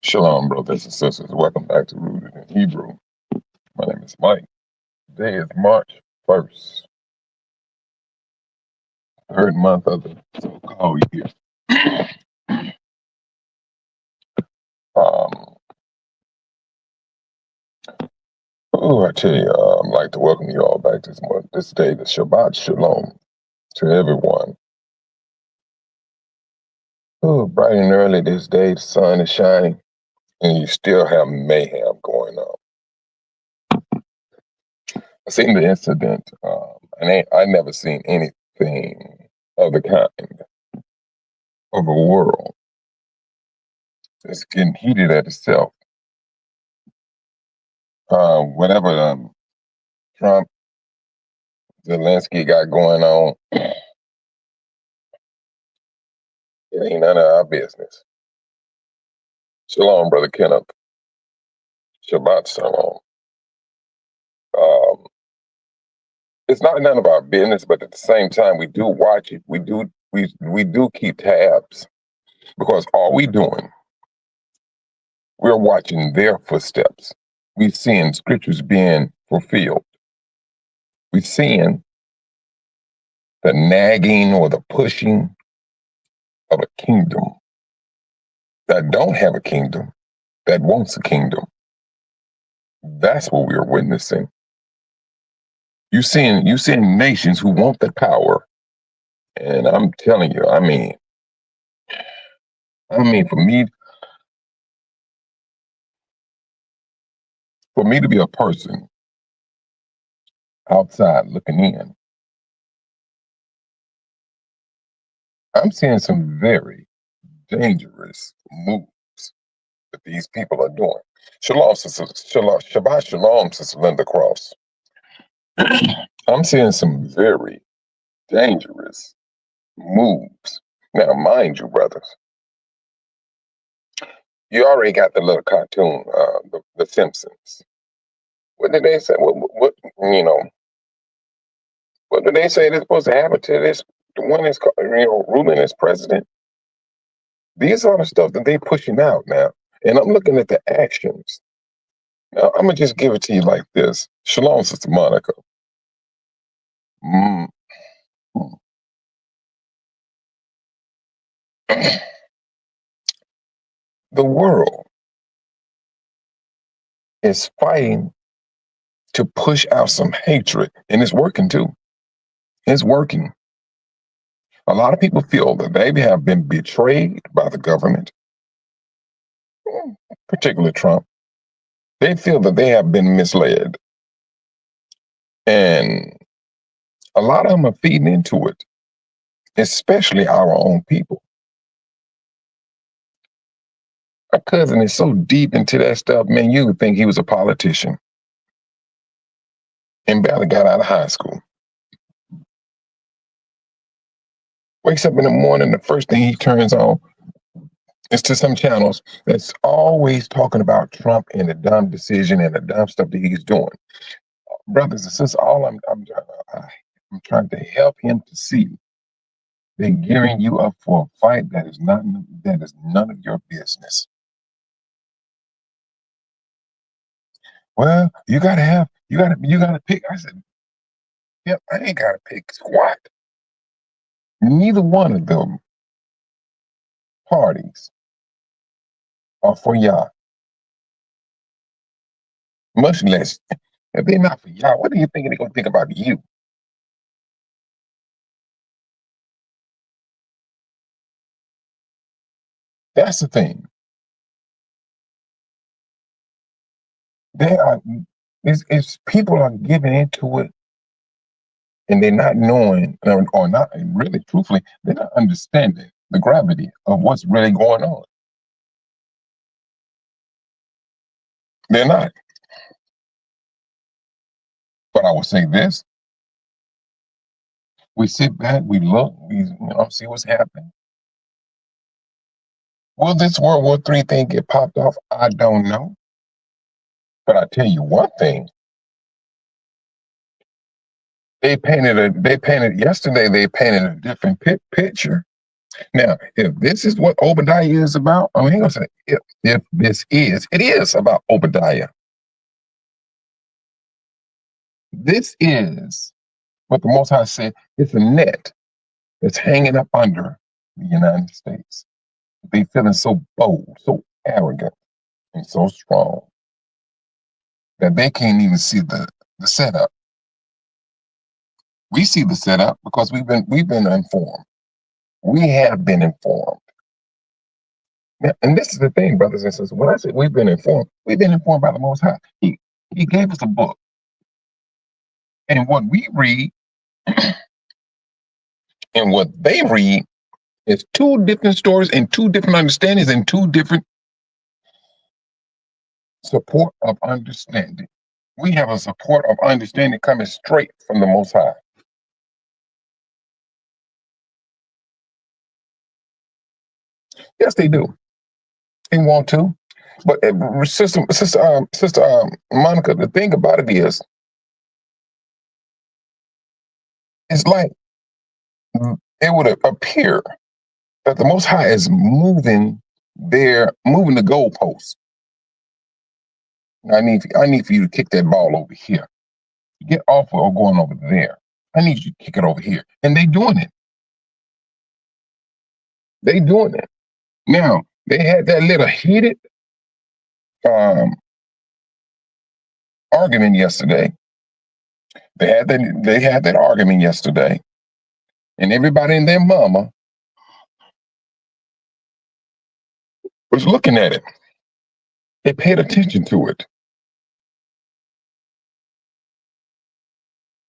Shalom, brothers and sisters. Welcome back to Rooted in Hebrew. My name is Mike. Today is March 1st, third month of the so-called year. um, I tell you, I'd like to welcome you all back this day, the Shabbat Shalom, to everyone. Bright and early this day, the sun is shining, and you still have mayhem going on. I seen the incident, and I never seen anything of the kind of a world. It's getting heated at itself. Whatever Trump, Zelensky got going on, it ain't none of our business. Shalom, Brother Kenneth. Shabbat Shalom. It's not none of our business, but at the same time, we do watch it. We do keep tabs, because all we doing, we're watching their footsteps. We're seeing scriptures being fulfilled. We're seeing the nagging or the pushing of a kingdom that don't have a kingdom, that wants a kingdom. That's what we're witnessing. You seeing nations who want the power, and I'm telling you, I mean, for me to be a person outside looking in, I'm seeing some very dangerous moves that these people are doing. Shalom, Shabbat Shalom, Sister Linda Cross. I'm seeing some very dangerous moves. Now, mind you, brothers, you already got the little cartoon, the Simpsons. What did they say? What what did they say they're supposed to happen to this? The one that's ruling as president. These are the stuff that they pushing out now, and I'm looking at the actions. Now, I'm gonna just give it to you like this. Shalom, Sister Monica. Mm. The world is fighting to push out some hatred, and it's working too. It's working. A lot of people feel that they have been betrayed by the government, particularly Trump. They feel that they have been misled. And a lot of them are feeding into it, especially our own people. My cousin is so deep into that stuff, man, you would think he was a politician and barely got out of high school. Wakes up in the morning, the first thing he turns on is to some channels that's always talking about Trump and the dumb decision and the dumb stuff that he's doing. Brothers and sisters, I'm trying to help him to see they're gearing you up for a fight that is none of your business. Well, you gotta pick. I said, yep, I ain't gotta pick squat. Neither one of them parties are for y'all. Much less, if they're not for y'all, what do you think they're gonna think about you? That's the thing. It's people are giving into it, and they're not knowing, or not really, truthfully, they're not understanding the gravity of what's really going on. They're not. But I will say this: we sit back, we look, we see what's happening. Will this World War III thing get popped off? I don't know. But I tell you one thing: yesterday. They painted a different picture. Now, if this is what Obadiah is about, I mean, he's gonna say, if this is, it is about Obadiah. This is what the Most High said. It's a net that's hanging up under the United States. They feeling so bold, so arrogant, and so strong that they can't even see the setup. We see the setup because we've been informed. We have been informed. Now, and this is the thing, brothers and sisters. When I say we've been informed by the Most High. He gave us a book. And what we read and what they read is two different stories and two different understandings and two different support of understanding. We have a support of understanding coming straight from the Most High. Yes, they do. They want to. But sister Monica, the thing about it is, it's like it would appear that the Most High is moving the goalposts. I need for you to kick that ball over here. Get off or going over there. I need you to kick it over here. And they doing it. They doing it. Now, they had that little heated argument yesterday. They had that argument yesterday. And everybody and their mama was looking at it. They paid attention to it.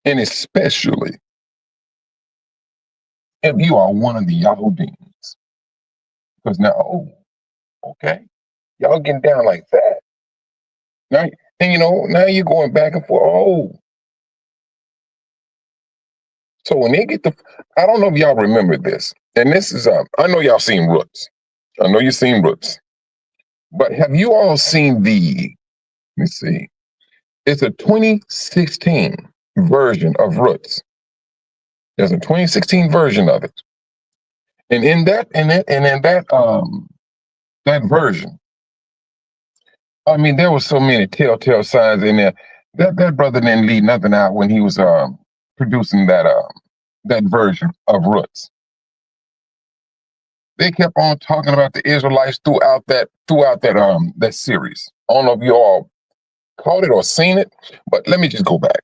And especially if you are one of the Yahudims. Because now, okay, y'all getting down like that. Now, and now you're going back and forth. So when they get I don't know if y'all remember this. And this is, I know y'all seen Roots. I know you've seen Roots. But have you all seen let me see. It's a 2016 version of Roots. There's a 2016 version of it. And in that version, I mean, there were so many telltale signs in there. That brother didn't leave nothing out when he was producing that version of Roots. They kept on talking about the Israelites throughout that series. I don't know if you all caught it or seen it, but let me just go back.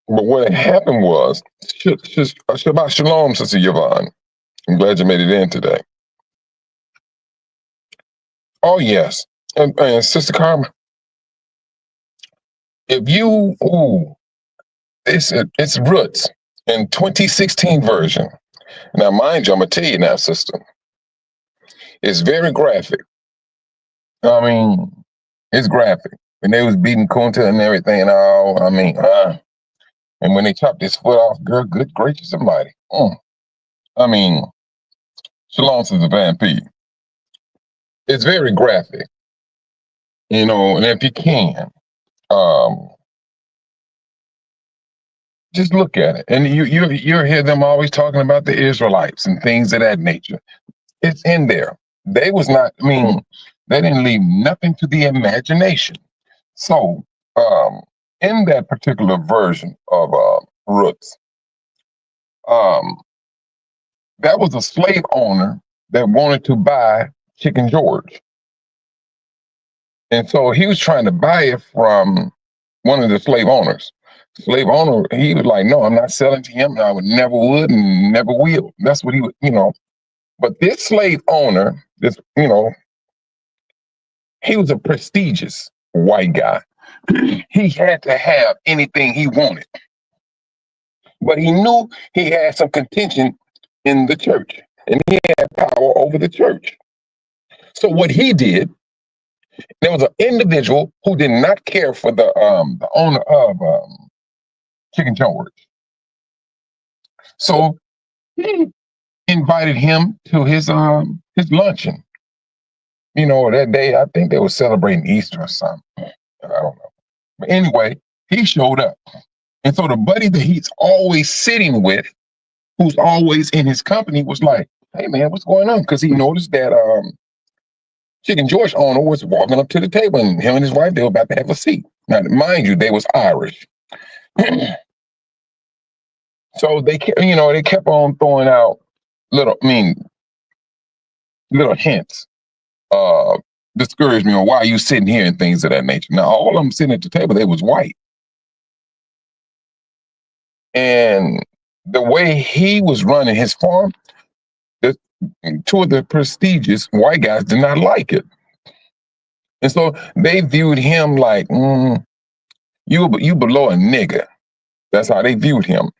But what happened was, Shabbat Shalom, Sister Yvonne. I'm glad you made it in today. Oh, yes. And Sister Karma, if you, it's Roots in 2016 version. Now, mind you, I'm going to tell you now, sister, it's very graphic. I mean, it's graphic. When they was beating Kunta and everything and all, I mean, and when they chopped his foot off, girl, good gracious almighty. I mean, Shalom, Sister Van P. It's very graphic. And if you can, just look at it. And you hear them always talking about the Israelites and things of that nature. It's in there. They didn't leave nothing to the imagination. So, in that particular version of Roots, that was a slave owner that wanted to buy Chicken George. And so he was trying to buy it from one of the slave owners. Slave owner, he was like, no, I'm not selling to him. I never would and never will. That's what he would, But this slave owner, he was a prestigious white guy. He had to have anything he wanted. But he knew he had some contention in the church, and he had power over the church. So what he did, there was an individual who did not care for the owner of Chicken George. So he invited him to his luncheon. That day, I think they were celebrating Easter or something. I don't know. But anyway, he showed up. And so the buddy that he's always sitting with, who's always in his company, was like, Hey man, what's going on? Because he noticed that Chicken George owner was walking up to the table, and him and his wife, they were about to have a seat. Now, mind you, they was Irish. So they kept on throwing out little, I mean, little hints, uh, discouraged me on why you sitting here and things of that nature. Now, all of them sitting at the table, they was white. And the way he was running his farm, the, two of the prestigious white guys did not like it. And so they viewed him like, you below a nigger. That's how they viewed him.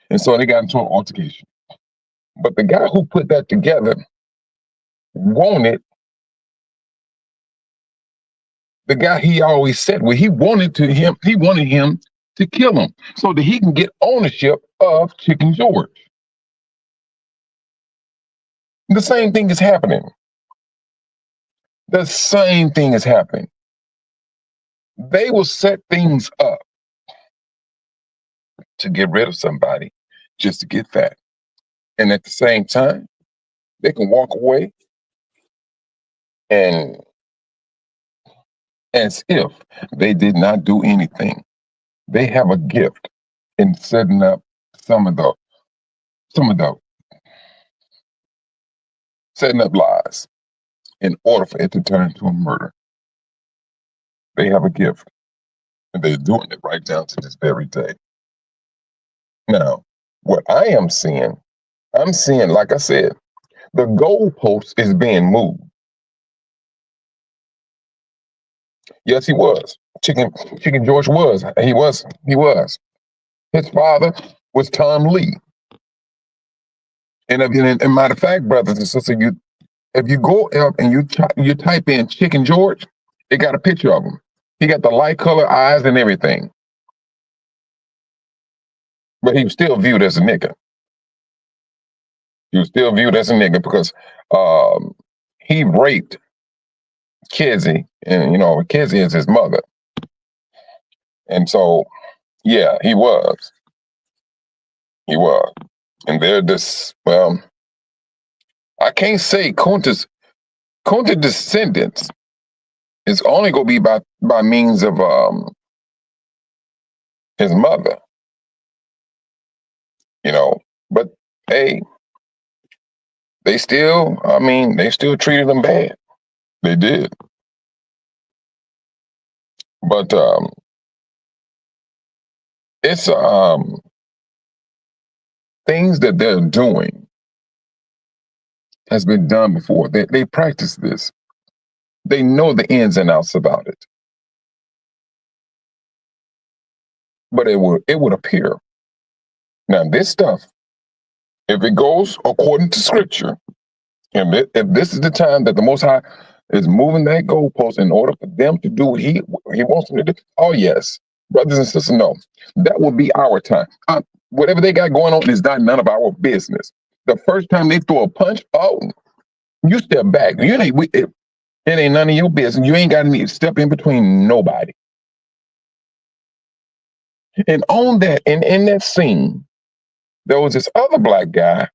And so they got into an altercation. But the guy who put that together wanted the guy he always said with, he wanted him to kill him so that he can get ownership of Chicken George. The same thing is happening. The same thing is happening. They will set things up to get rid of somebody just to get that. And at the same time, they can walk away and as if they did not do anything. They have a gift in setting up some of the setting up lies in order for it to turn into a murder. They have a gift, and they're doing it right down to this very day. Now, what I'm seeing, like I said, the goalpost is being moved. Yes, he was. Chicken George was. He was. His father was Tom Lee. And matter of fact, brothers and sisters, if you go up and you type in Chicken George, it got a picture of him. He got the light color eyes and everything. But he was still viewed as a nigga. He was still viewed as a nigga because he raped Kizzy, and Kizzy is his mother. And so, yeah, he was. And they're this, well, I can't say Kunta's descendants is only going to be by means of his mother, but hey, they still treated him bad. They did. But it's things that they're doing has been done before. They practice this. They know the ins and outs about it. But it would appear. Now, this stuff, if it goes according to scripture, and if this is the time that the Most High is moving that goalpost in order for them to do what he wants them to do, oh yes, brothers and sisters, no, that will be our time. Whatever they got going on is not none of our business. The first time they throw a punch, oh, you step back. It ain't none of your business. You ain't got to step in between nobody. And on that, in that scene, there was this other black guy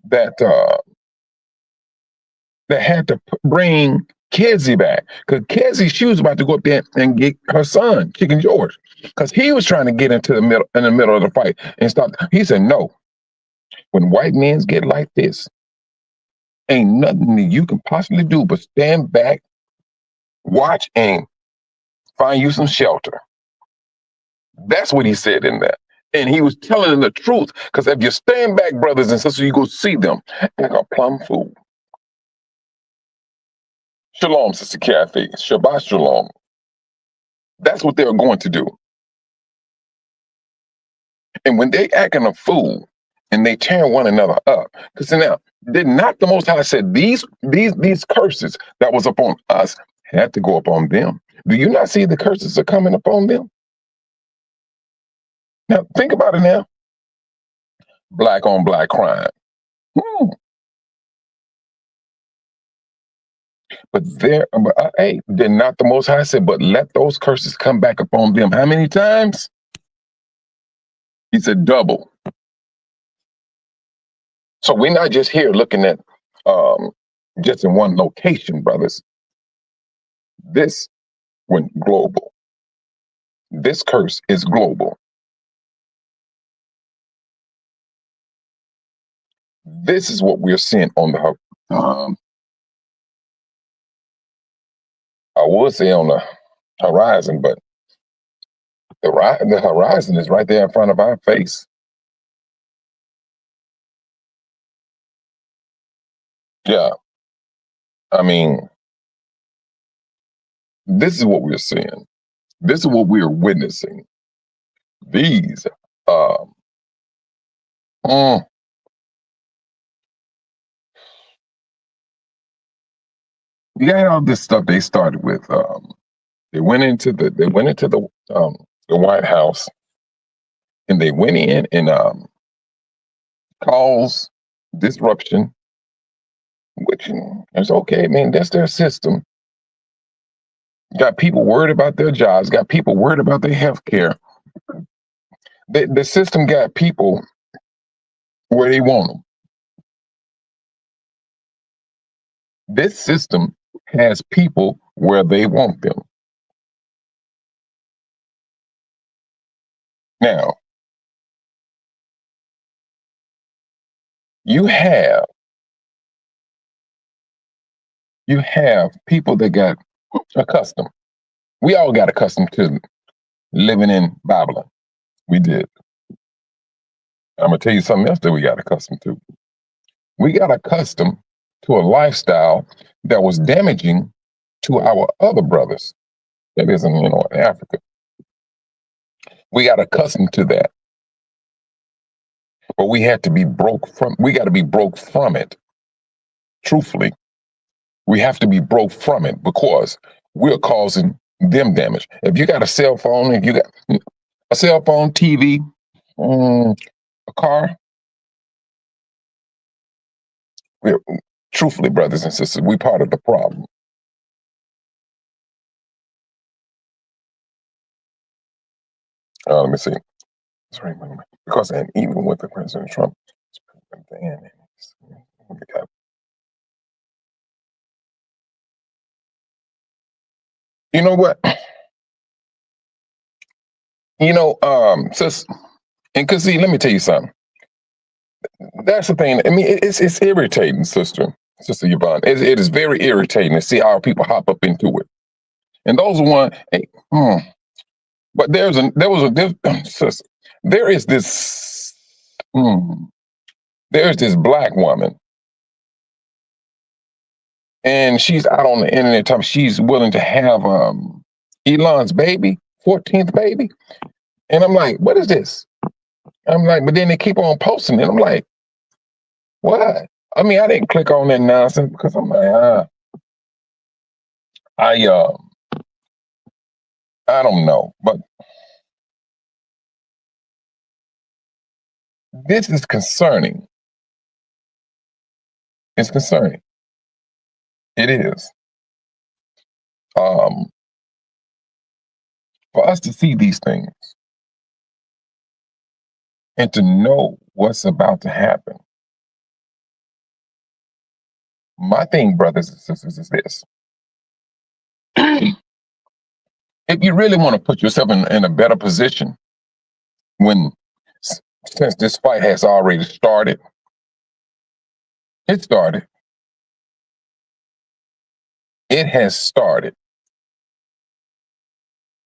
that had to bring Kizzy back, because Kizzy, she was about to go up there and get her son, Chicken George, because he was trying to get in the middle of the fight and stop. He said, no, when white men get like this, ain't nothing that you can possibly do but stand back, watch, and find you some shelter. That's what he said in that. And he was telling them the truth, because if you stand back, brothers and sisters, you go see them like a plum fool. Shalom, Sister Kathy. Shabbat shalom. That's what they're going to do. And when they acting a fool and they tearing one another up, because now, did not the Most High said these curses that was upon us had to go upon them? Do you not see the curses are coming upon them? Now, think about it now. Black on black crime. But hey, did not the Most High say, but let those curses come back upon them? How many times? He said double. So we're not just here looking at um, just in one location, brothers. This went global. This curse is global. This is what we're seeing on the I would say on the horizon, but the horizon is right there in front of our face. Yeah, I mean, this is what we're seeing. This is what we are witnessing. These, um, mm, you got all this stuff they started with. They went into the White House and they went in and caused disruption, which is okay, man. That's their system. Got people worried about their jobs. Got people worried about their health care. The system got people where they want them. This system has people where they want them. Now, you have people that got accustomed. We all got accustomed to living in Babylon. We did. I'm gonna tell you something else that we got accustomed to. We got accustomed to a lifestyle that was damaging to our other brothers. That is in Africa. We got accustomed to that, but we had to be broke from. We got to be broke from it. Truthfully, we have to be broke from it because we're causing them damage. If you got a cell phone, if you got a cell phone, TV, a car, we're, truthfully, brothers and sisters, we part of the problem. Let me see. Sorry, because and even with the President Trump, you know what? Sis, and cause see, let me tell you something. That's the thing. I mean, it's irritating, Sister Yvonne. It is very irritating to see how people hop up into it. And those are one. Hey, but sis, there is this. There's this black woman, and she's out on the internet talking. She's willing to have Elon's baby, 14th baby, and I'm like, what is this? I'm like, but then they keep on posting it. I'm like, what? I mean, I didn't click on that nonsense because I'm like, I I don't know, but this is concerning. It's concerning. It is. Um, for us to see these things and to know what's about to happen. My thing, brothers and sisters, is this. If you really want to put yourself in a better position when since this fight has already started, it started. It has started.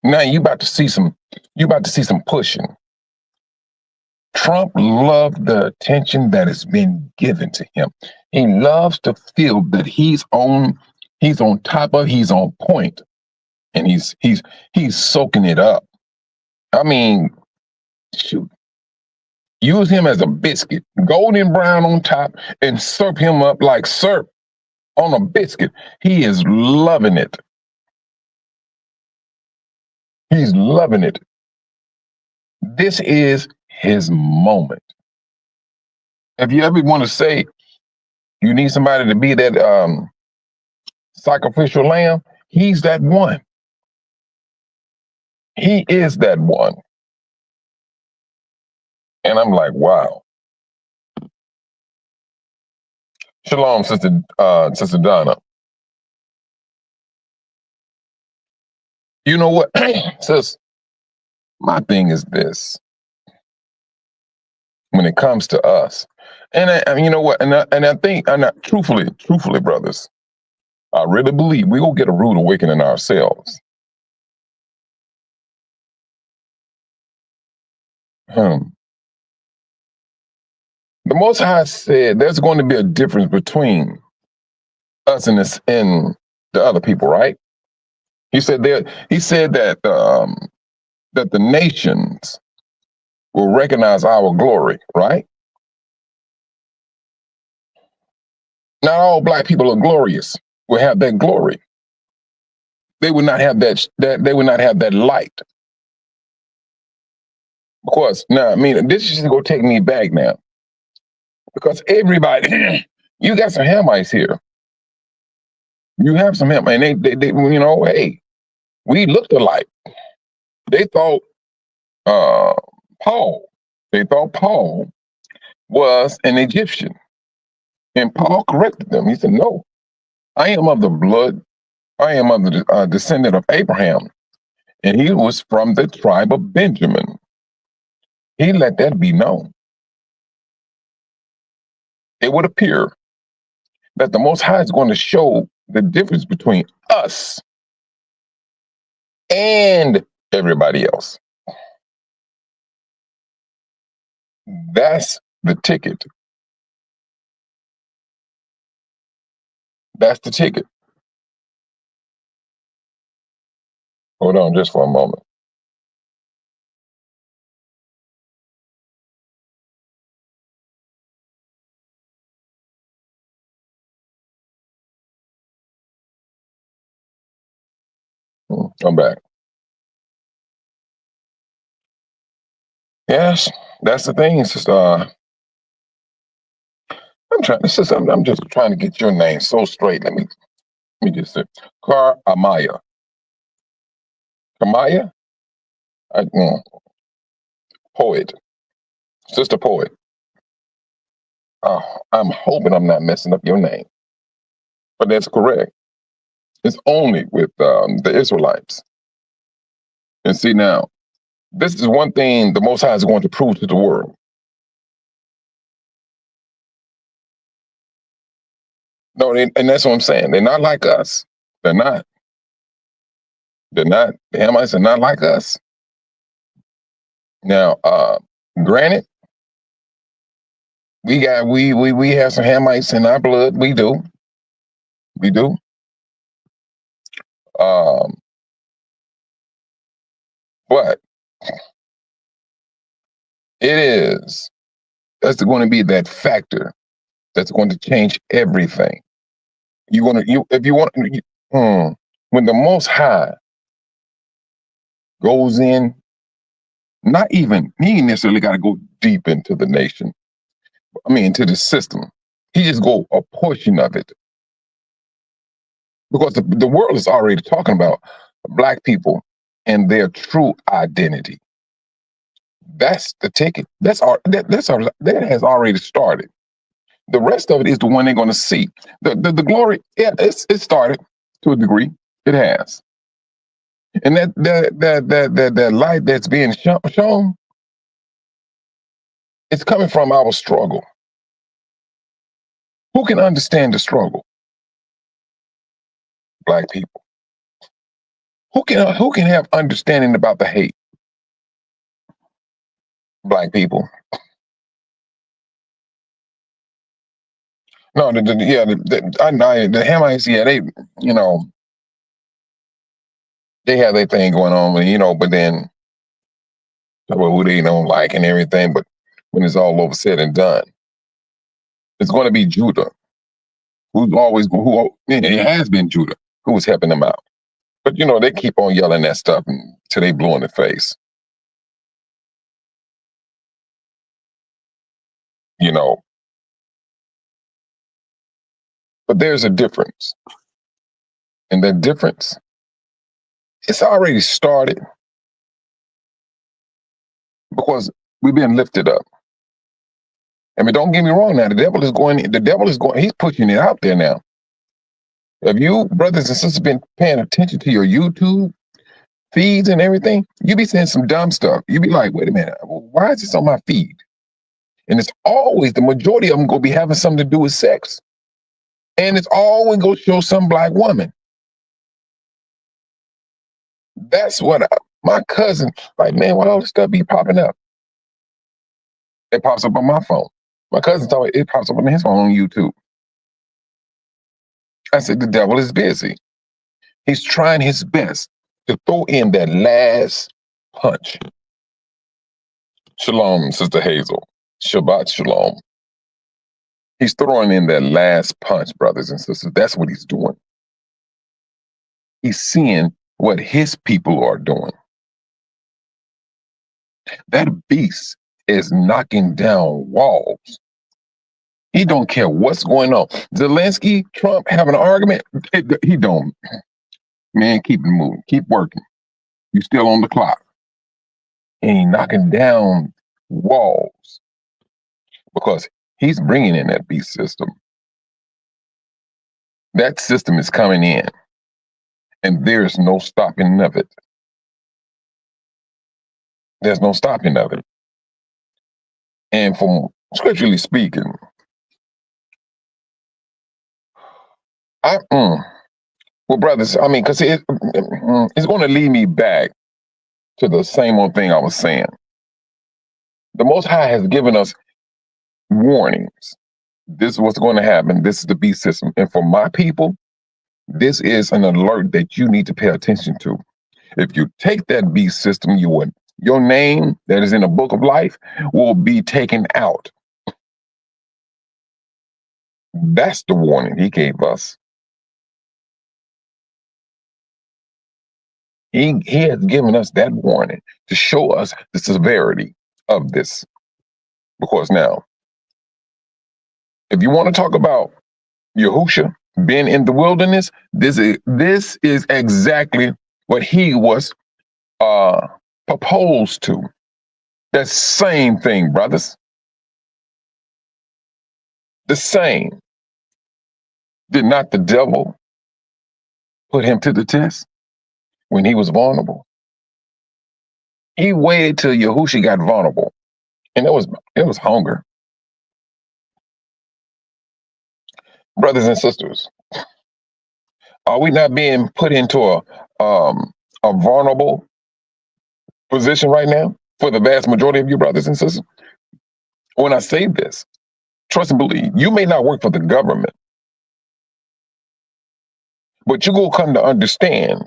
Now you about to see some pushing. Trump loved the attention that has been given to him. He loves to feel that he's on top of, he's on point, and he's soaking it up. I mean, shoot. Use him as a biscuit, golden brown on top, and serve him up like syrup on a biscuit. He is loving it. He's loving it. This is his moment. If you ever want to say you need somebody to be that sacrificial lamb, he's that one. He is that one. And I'm like, wow. Shalom, Sister Donna. You know what, sis? My thing is this: when it comes to us, and you know what, and I think, truthfully, brothers, I really believe we will get a rude awakening ourselves. Hmm. The Most High said there's going to be a difference between us and the other people, right? He said there. He said that the nations will recognize our glory, right? Not all black people are glorious. Will have that glory. They would not have that. They would not have that light. Because now, I mean, this is going to take me back now. Because everybody, you got some Hamites here. You have some Hamites, and they, you know, hey, we looked alike. They thought uh, Paul. They thought Paul was an Egyptian, and Paul corrected them. He said, "No, I am of the blood. I am of the descendant of Abraham, and he was from the tribe of Benjamin." He let that be known. It would appear that the Most High is going to show the difference between us and everybody else. That's the ticket. That's the ticket. Hold on just for a moment. I'm back. Yes, that's the thing. It's just, I'm just trying to get your name so straight. Let me just say, Car Amaya. Kamaya? I, mm, Poet. Sister Poet. Oh, I'm hoping I'm not messing up your name, but that's correct. It's only with the Israelites. And see now, this is one thing the Most High is going to prove to the world. No, and that's what I'm saying. They're not like us. They're not. They're not. The Hamites are not like us. Now, granted, we have some Hamites in our blood. We do. We do. Um, but it is that's going to be that factor that's going to change everything. You want to you if you want when the Most High goes in, not even he ain't necessarily got to go deep into the nation. I mean, into the system. He just go a portion of it because the world is already talking about black people and their true identity. That's the ticket. That has already started. The rest of it is the one they're going to see. The glory, yeah, it started to a degree. It has, and that light that's being shown, it's coming from our struggle. Who can understand the struggle? Black people. Who can have understanding about the hate? Black people. No, the Hamites, yeah, they, you know, they have their thing going on, but then about who they don't like and everything. But when it's all over said and done, it's going to be Judah, it has been Judah who's helping them out. But they keep on yelling that stuff until they blow in the face. You know, but there's a difference, and that difference, it's already started because we've been lifted up. I mean, don't get me wrong now. The devil is going, he's pushing it out there now. If you, brothers and sisters, been paying attention to your YouTube feeds and everything, you be saying some dumb stuff. You be like, wait a minute, why is this on my feed? And it's always, the majority of them gonna be having something to do with sex. And it's always gonna show some black woman. That's what my cousin, like, man, why all this stuff be popping up? It pops up on my phone. My cousin told me it pops up on his phone on YouTube. I said, the devil is busy. He's trying his best to throw in that last punch. Shalom, Sister Hazel. Shabbat Shalom. He's throwing in that last punch, brothers and sisters. That's what he's doing. He's seeing what his people are doing. That beast is knocking down walls. He don't care what's going on. Zelensky, Trump having an argument. He don't. Man, keep it moving. Keep working. You still on the clock. And he knocking down walls because he's bringing in that beast system. That system is coming in, and there's no stopping of it. There's no stopping of it. And from scripturally speaking, well, brothers, I mean, because it's going to lead me back to the same old thing I was saying. The Most High has given us warnings. This is what's going to happen. This is the beast system. And for my people, this is an alert that you need to pay attention to. If you take that beast system, your name that is in the book of life will be taken out. That's the warning he gave us. He has given us that warning to show us the severity of this. Because now, if you want to talk about Yahusha being in the wilderness, this is exactly what he was proposed to. That same thing, brothers. The same. Did not the devil put him to the test when he was vulnerable? He waited till Yahusha got vulnerable, and it was hunger. Brothers and sisters, are we not being put into a vulnerable position right now for the vast majority of you brothers and sisters? When I say this, trust and believe, you may not work for the government, but you will come to understand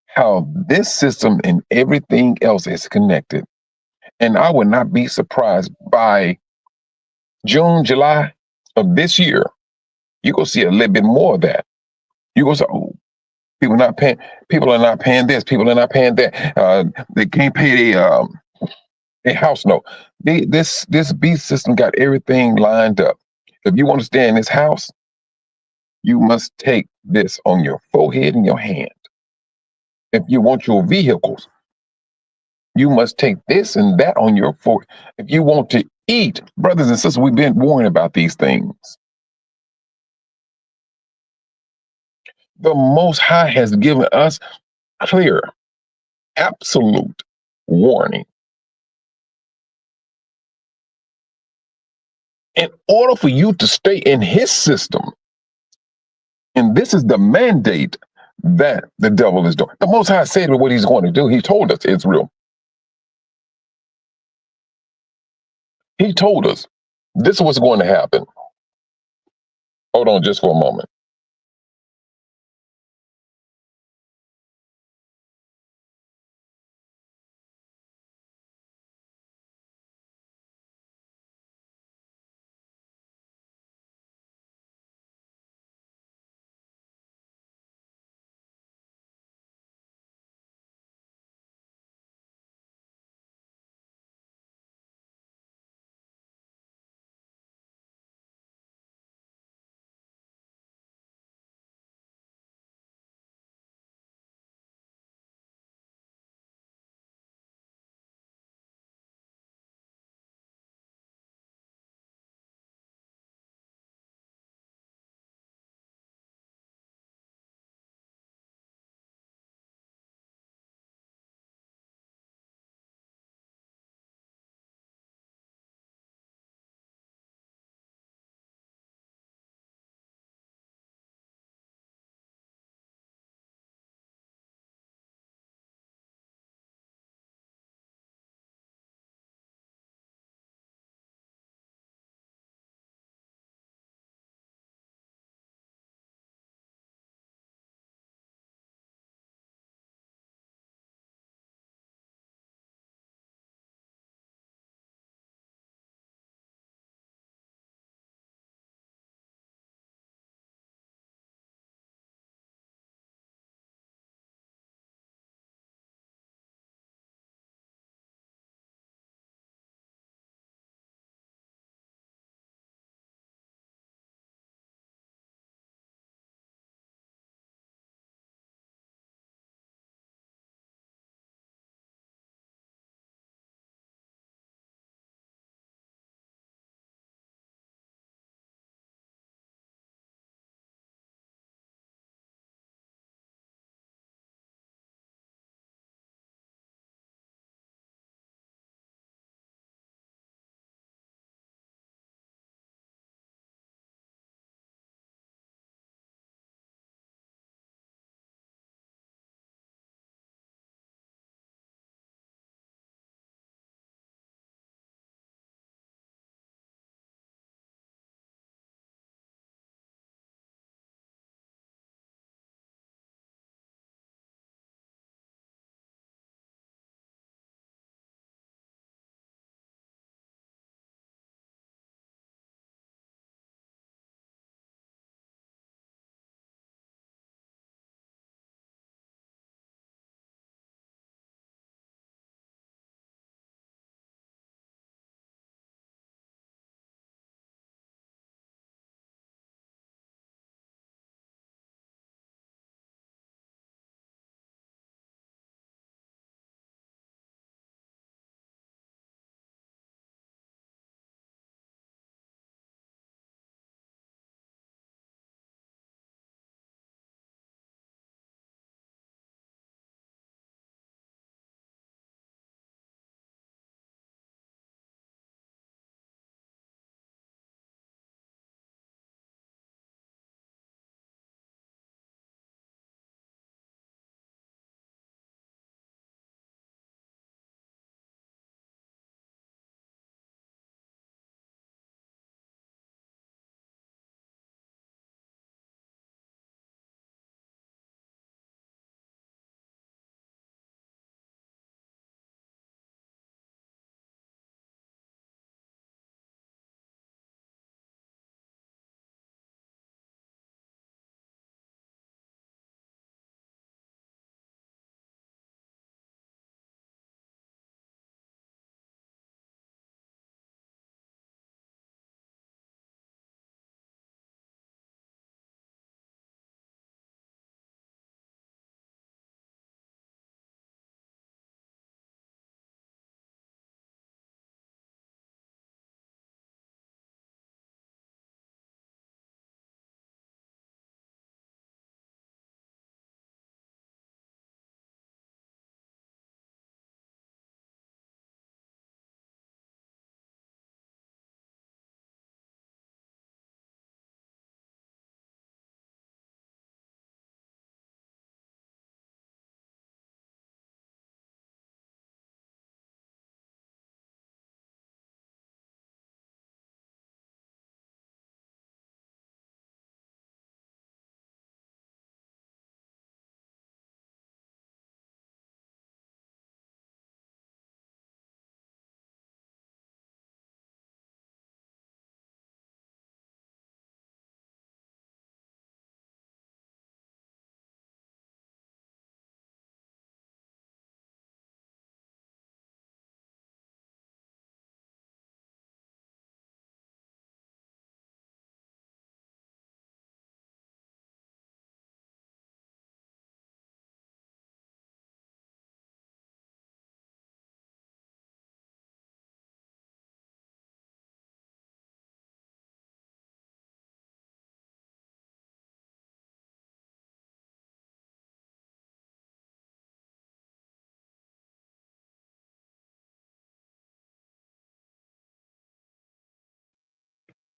how this system and everything else is connected. And I would not be surprised by June, July of this year, you're going to see a little bit more of that. You're going to say, oh, people are not paying this, people are not paying that. They can't pay a house note. This beast system got everything lined up. If you want to stay in this house, you must take this on your forehead and your hand. If you want your vehicles, you must take this and that on your forehead. If you want to eat, brothers and sisters, we've been warned about these things. The Most High has given us clear, absolute warning. In order for you to stay in his system, and this is the mandate that the devil is doing. The Most High said what he's going to do. He told us, Israel. He told us this is what's going to happen. Hold on just for a moment.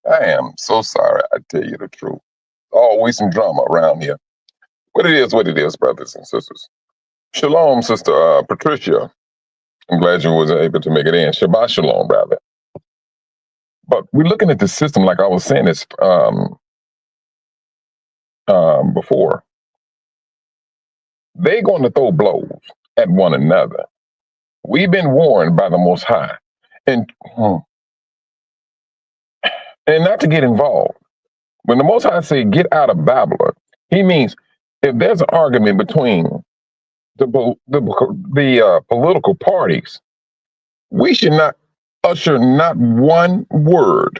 I am so sorry. I tell you the truth. Always some drama around here. But it is what it is, brothers and sisters. Shalom, Sister Patricia. I'm glad you was able to make it in. Shabbat shalom, rather. But we're looking at the system, like I was saying this before. They're going to throw blows at one another. We've been warned by the Most High, and not to get involved. When the Most High say get out of Babylon, He means if there's an argument between the political parties, we should not usher not one word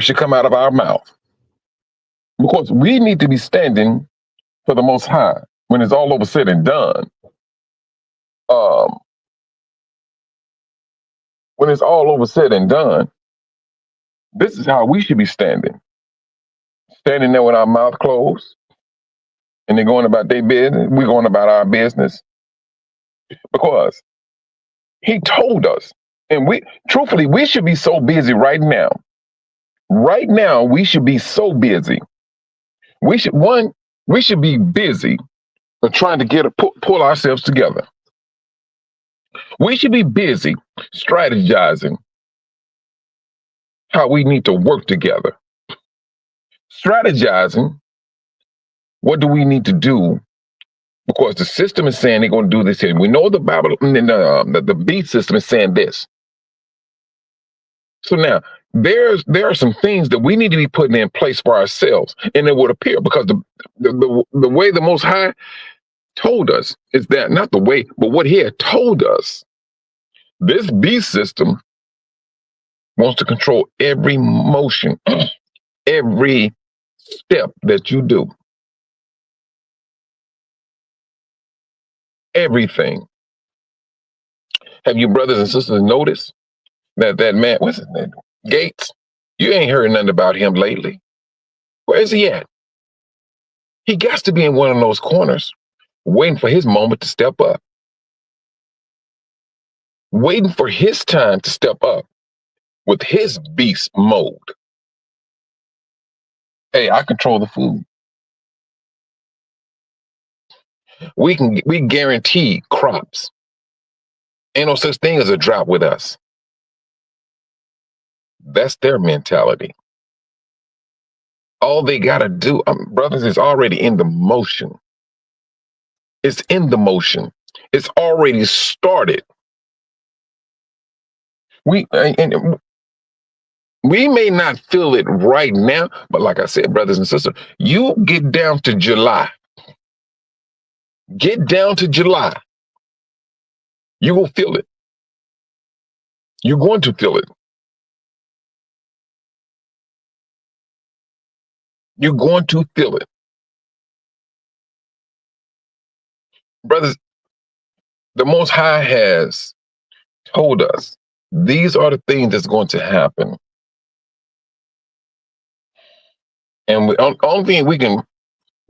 should come out of our mouth, because we need to be standing for the Most High when it's all over said and done. When it's all over said and done, this is how we should be standing. Standing there with our mouth closed, and they're going about their business. We're going about our business, because He told us, and truthfully, we should be so busy right now. Right now, we should be so busy. We should be busy for trying to pull ourselves together. We should be busy strategizing how we need to work together. Strategizing what do we need to do, because the system is saying they're going to do this here. We know the Bible, the beast system is saying this. So now there are some things that we need to be putting in place for ourselves, and it would appear, because the way the Most High told us is that, not the way, but what He had told us. This beast system wants to control every motion, every step that you do. Everything. Have you brothers and sisters noticed that man, what's his name? Gates? You ain't heard nothing about him lately. Where is he at? He got to be in one of those corners, waiting for his moment to step up. Waiting for his time to step up with his beast mode. Hey, I control the food. We guarantee crops. Ain't no such thing as a drought with us. That's their mentality. All they gotta do, brothers, is already in the motion. It's in the motion. It's already started. We may not feel it right now, but like I said, brothers and sisters, you get down to July. Get down to July. You will feel it. You're going to feel it. You're going to feel it. Brothers, the Most High has told us these are the things that's going to happen. And the only thing we can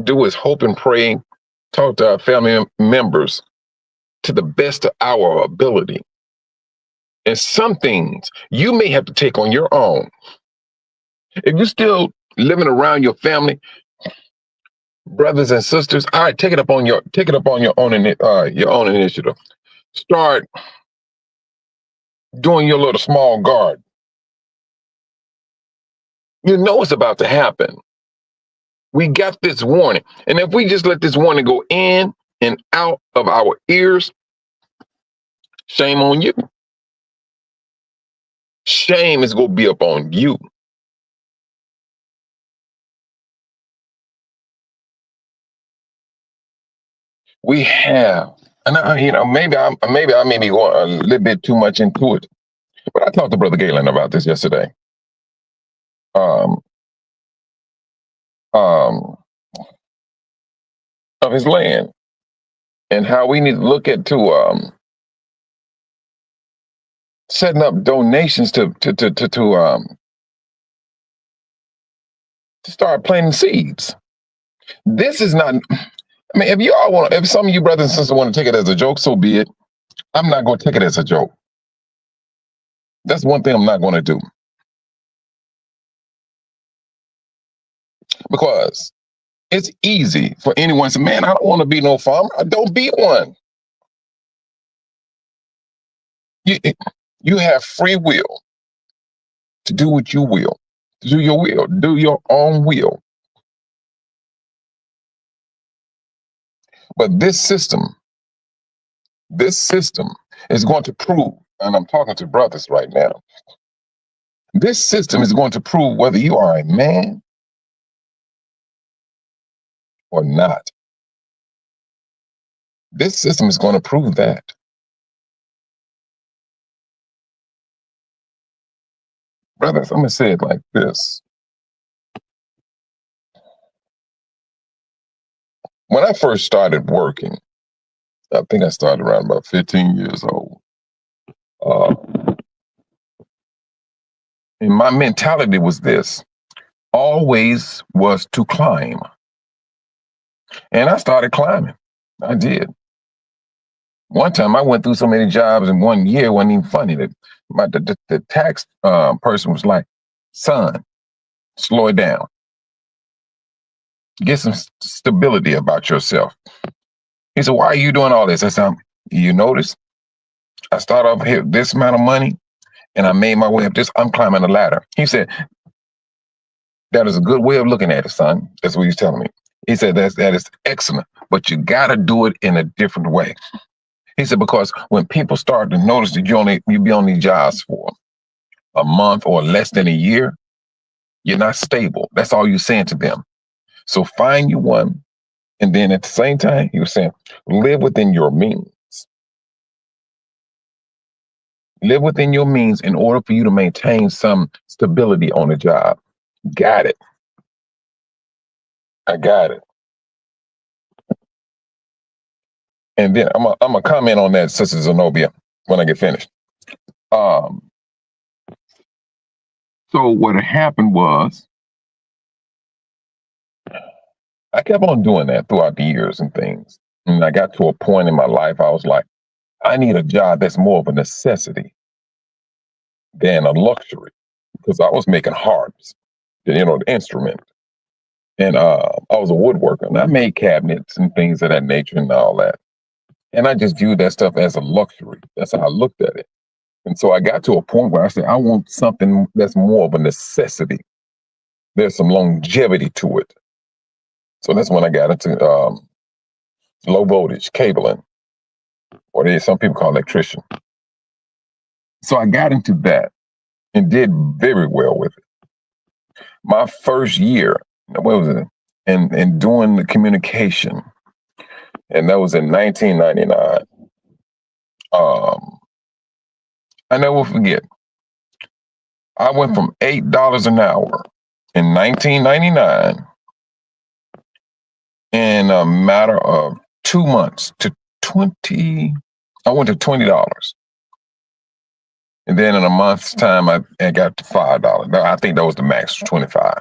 do is hope and pray, talk to our family members to the best of our ability. And some things you may have to take on your own. If you're still living around your family, brothers and sisters, all right, take it up on your own initiative. Start doing your little small garden. You know it's about to happen. We got this warning. And if we just let this warning go in and out of our ears, shame on you. Shame is going to be up on you. We have, and maybe I may be going a little bit too much into it, but I talked to Brother Galen about this yesterday. Of his land, and how we need to look at setting up donations to start planting seeds. This is not. I mean, if some of you brothers and sisters want to take it as a joke, so be it. I'm not going to take it as a joke. That's one thing I'm not going to do, because it's easy for anyone to say, man, I don't want to be no farmer. Don't be one. You, you have free will to do what you will, to do your will, do your own will. But this system is going to prove, and I'm talking to brothers right now, this system is going to prove whether you are a man or not. This system is going to prove that. Brothers, I'm going to say it like this. When I first started working, I think I started around about 15 years old. Uh, and my mentality was this, always was to climb. And I started climbing. I did. One time I went through so many jobs in 1 year, it wasn't even funny. That the tax person was like, son, slow it down. Get some stability about yourself. He said, why are you doing all this? I said, you notice I start off here this amount of money and I made my way up this, I'm climbing the ladder. He said, that is a good way of looking at it, son. That's what he's telling me. He said, that is excellent, but you got to do it in a different way. He said, because when people start to notice that you be on these jobs for a month or less than a year, you're not stable. That's all you're saying to them. So find you one. And then at the same time, he was saying, live within your means. Live within your means in order for you to maintain some stability on the job. Got it. I got it. And then I'm gonna comment on that, Sister Zenobia, when I get finished. Um, so what happened was, I kept on doing that throughout the years and things. And I got to a point in my life, I was like, I need a job that's more of a necessity than a luxury, because I was making harps, the instrument. And I was a woodworker, and I made cabinets and things of that nature and all that. And I just viewed that stuff as a luxury. That's how I looked at it. And so I got to a point where I said, I want something that's more of a necessity. There's some longevity to it. So that's when I got into low voltage cabling, or some people call it electrician. So I got into that and did very well with it. My first year, what was it? And doing the communication, and that was in 1999. I never forget. I went from $8 an hour in 1999 in a matter of 2 months to 20. I went to $20. And then in a month's time, I got to $5. I think that was the max, 25.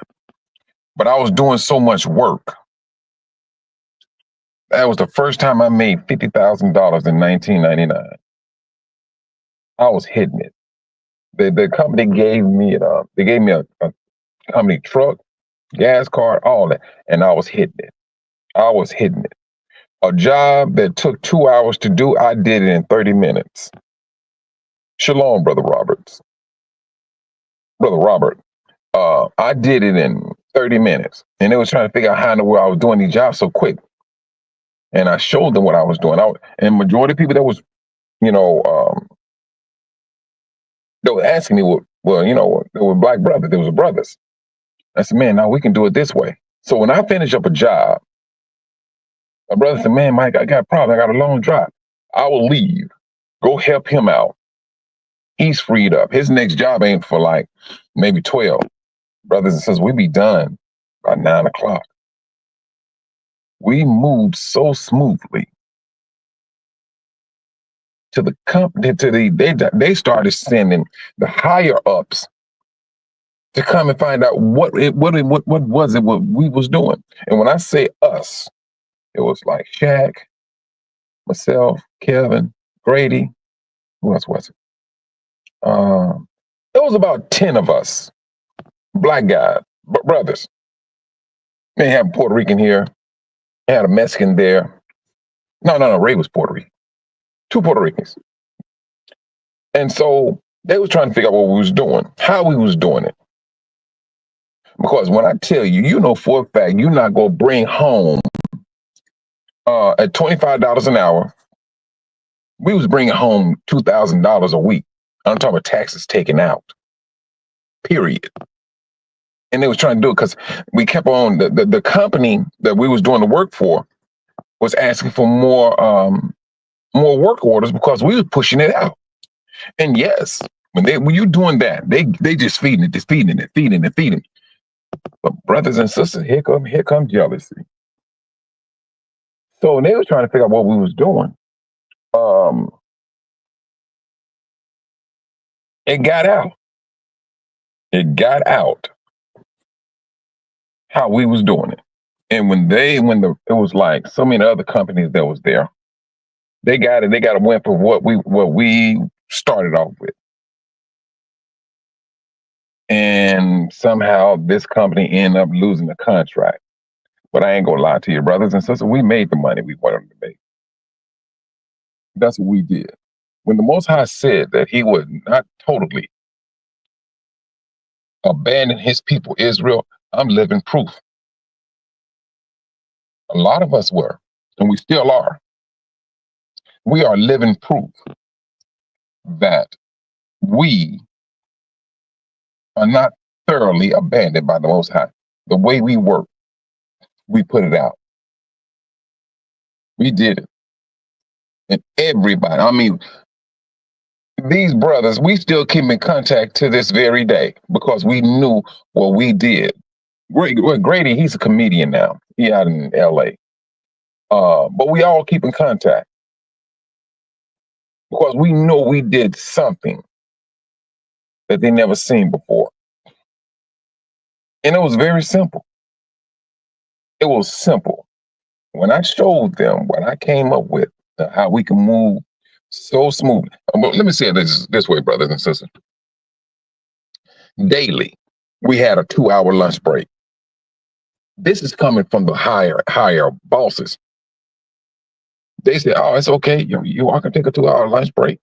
But I was doing so much work. That was the first time I made $50,000 in 1999. I was hitting it. The company gave me a company truck, gas card, all that, and I was hitting it. I was hitting it. A job that took 2 hours to do, I did it in 30 minutes. Shalom, Brother Roberts. Brother Robert, I did it in 30 minutes. And they was trying to figure out how in the world I was doing these jobs so quick. And I showed them what I was doing. And majority of people that was, they were asking me, they were black brothers, they was brothers. I said, man, now we can do it this way. So when I finish up a job, my brother said, man, Mike, I got a problem. I got a long drive. I will leave, go help him out. He's freed up. His next job ain't for like maybe 12. Brothers and sisters, we be done by 9 o'clock. We moved so smoothly to the company, they started sending the higher ups to come and find out what was it what we was doing. And when I say us, it was like Shaq, myself, Kevin, Grady. Who else was it? It was about 10 of us, black guys, brothers. They had a Puerto Rican here, they had a Mexican there. No, Ray was Puerto Rican. 2 Puerto Ricans. And so they was trying to figure out what we was doing, how we was doing it. Because when I tell you, you know for a fact, you're not going to bring home at $25 an hour. We was bringing home $2,000 a week. I'm talking about taxes taken out, period. And they was trying to do it because we kept on, the company that we was doing the work for was asking for more work orders because we was pushing it out. And yes, when you're doing that, they just feeding it. But brothers and sisters, here come jealousy. So when they were trying to figure out what we was doing, it got out. It got out how we was doing it. And it was like so many other companies that was there, they got a win for what we started off with. And somehow this company ended up losing the contract. But I ain't gonna lie to you, brothers and sisters, we made the money we wanted to make. That's what we did. When the Most High said that he would not totally abandon his people, Israel, I'm living proof. A lot of us were, and we still are. We are living proof that we are not thoroughly abandoned by the Most High. The way we work, we put it out. We did it. And everybody, I mean, these brothers, we still keep in contact to this very day because we knew what we did. Grady, he's a comedian now. He out in LA. But we all keep in contact because we know we did something that they never seen before. And it was very simple. It was simple. When I showed them what I came up with, how we can move so smoothly. But let me say it this way, brothers and sisters. Daily, we had a 2-hour lunch break. This is coming from the higher bosses. They said, "Oh, it's okay. You all can take a 2-hour lunch break."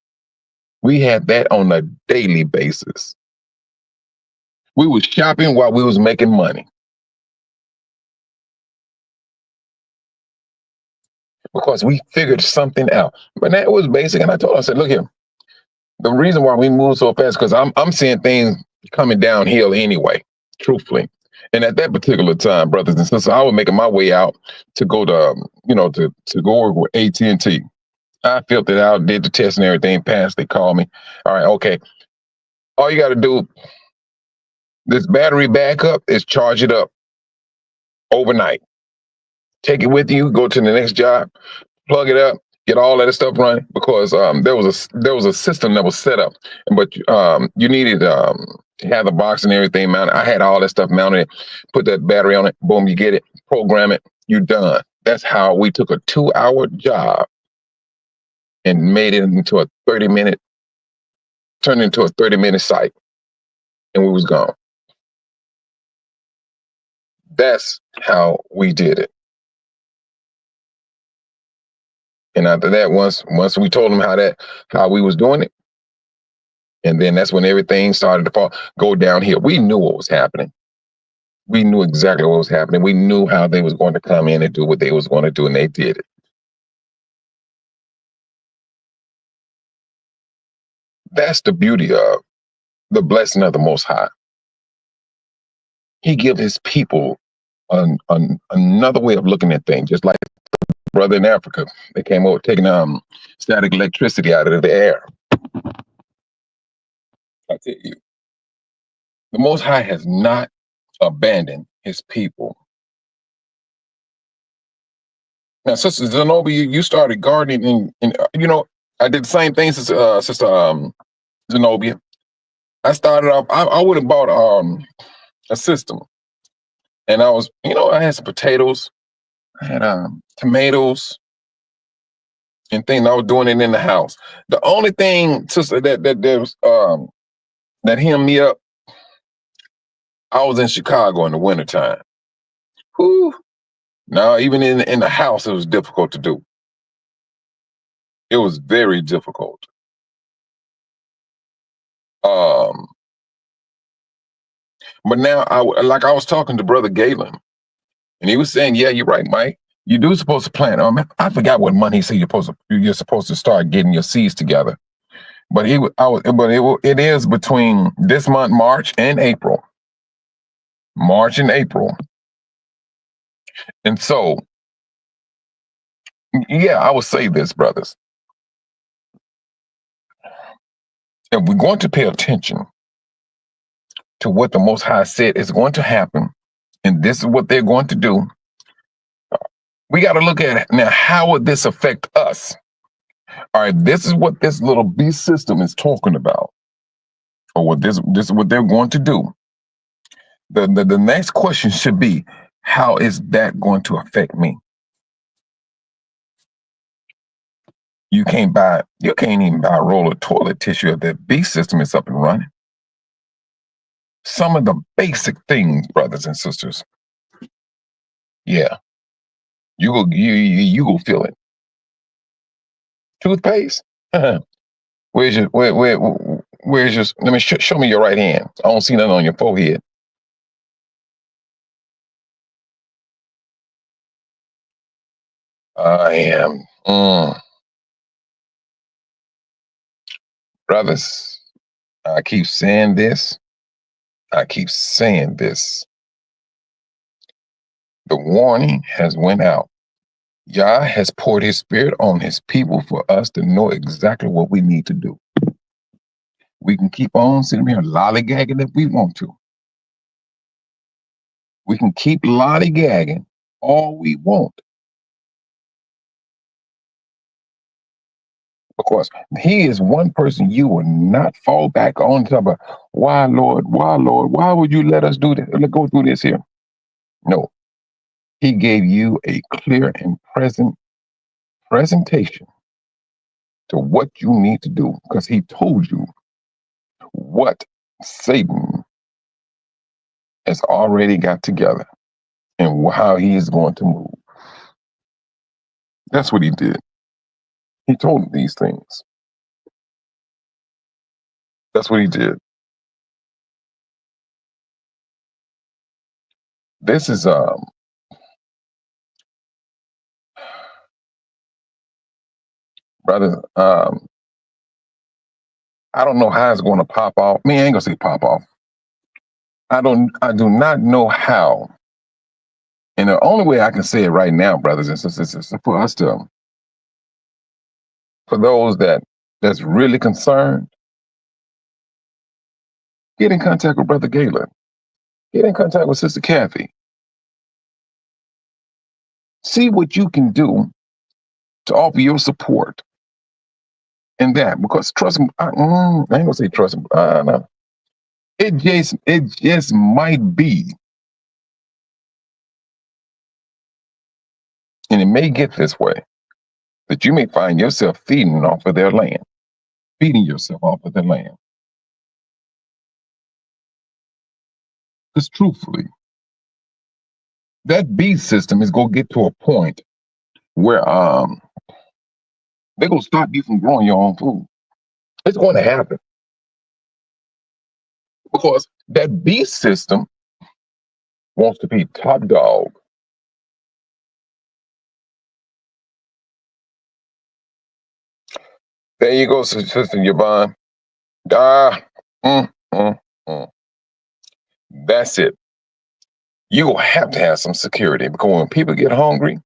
We had that on a daily basis. We was shopping while we was making money. Because we figured something out. But that was basic. And I told him, I said, look here, the reason why we move so fast, because I'm seeing things coming downhill anyway, truthfully. And at that particular time, brothers and sisters, I was making my way out to go to go work with AT&T. I filled it out, did the test and everything, passed. They called me. All right, okay. All you got to do, this battery backup is charge it up overnight. Take it with you, go to the next job, plug it up, get all that stuff running, because there was a system that was set up, but you needed to have the box and everything mounted. I had all that stuff mounted, put that battery on it, boom, you get it, program it, you're done. That's how we took a 2-hour job and made it into a 30-minute, turned into a 30-minute site, and we was gone. That's how we did it. And after that, once we told them how we was doing it, and then that's when everything started to go downhill. We knew what was happening. We knew exactly what was happening. We knew how they was going to come in and do what they was going to do, and they did it. That's the beauty of the blessing of the Most High. He gives his people another way of looking at things, just like brother in Africa. They came over taking static electricity out of the air. I tell you, the Most High has not abandoned his people. Now, Sister Zenobia, you started gardening, and I did the same thing, Sister Zenobia. I started off. I would have bought a system, and I was, I had some potatoes, I had tomatoes, and things. I was doing it in the house. The only thing, Sister, that that hemmed me up. I was in Chicago in the wintertime. Whew. Now, even in the house, it was difficult to do. It was very difficult. Um, but now, like I was talking to Brother Galen, and he was saying, "Yeah, you're right, Mike. You do supposed to plant." I forgot what month he said you're supposed to start getting your seeds together. But it is between this month, March and April. March and April. And so, yeah, I would say this, brothers. If we're going to pay attention to what the Most High said is going to happen, and this is what they're going to do, we got to look at it. Now, how would this affect us? All right, this is what this little beast system is talking about, or what this is what they're going to do. The next question should be, how is that going to affect me? You can't even buy a roll of toilet tissue if that beast system is up and running. Some of the basic things, brothers and sisters. Yeah, you go feel it. Toothpaste. Where's your where's your? Let me show me your right hand. I don't see nothing on your forehead. I am, brothers. I keep saying this. I keep saying this. The warning has went out. Yah has poured his spirit on his people for us to know exactly what we need to do. We can keep on sitting here lollygagging if we want to. We can keep lollygagging all we want. Of course, he is one person you will not fall back on to about, why, Lord, why would you let us do this? Let's go through this here. No, he gave you a clear and present presentation to what you need to do because he told you what Satan has already got together and how he is going to move. That's what he did. He told these things. That's what he did. This is brother, I don't know how it's going to pop off. I ain't gonna say pop off. I do not know how. And the only way I can say it right now, brothers and sisters, is for us to, for those that's really concerned, get in contact with Brother Galen. Get in contact with Sister Kathy. See what you can do to offer your support in that. Because trust me, I ain't gonna say trust me. No. It just might be, and it may get this way, that you may find yourself feeding off of their land, feeding yourself off of their land. Because truthfully, that beast system is gonna get to a point where they're gonna stop you from growing your own food. It's going to happen because that beast system wants to be top dog. There you go, Sister Yvonne. That's it. You will have to have some security because when people get hungry,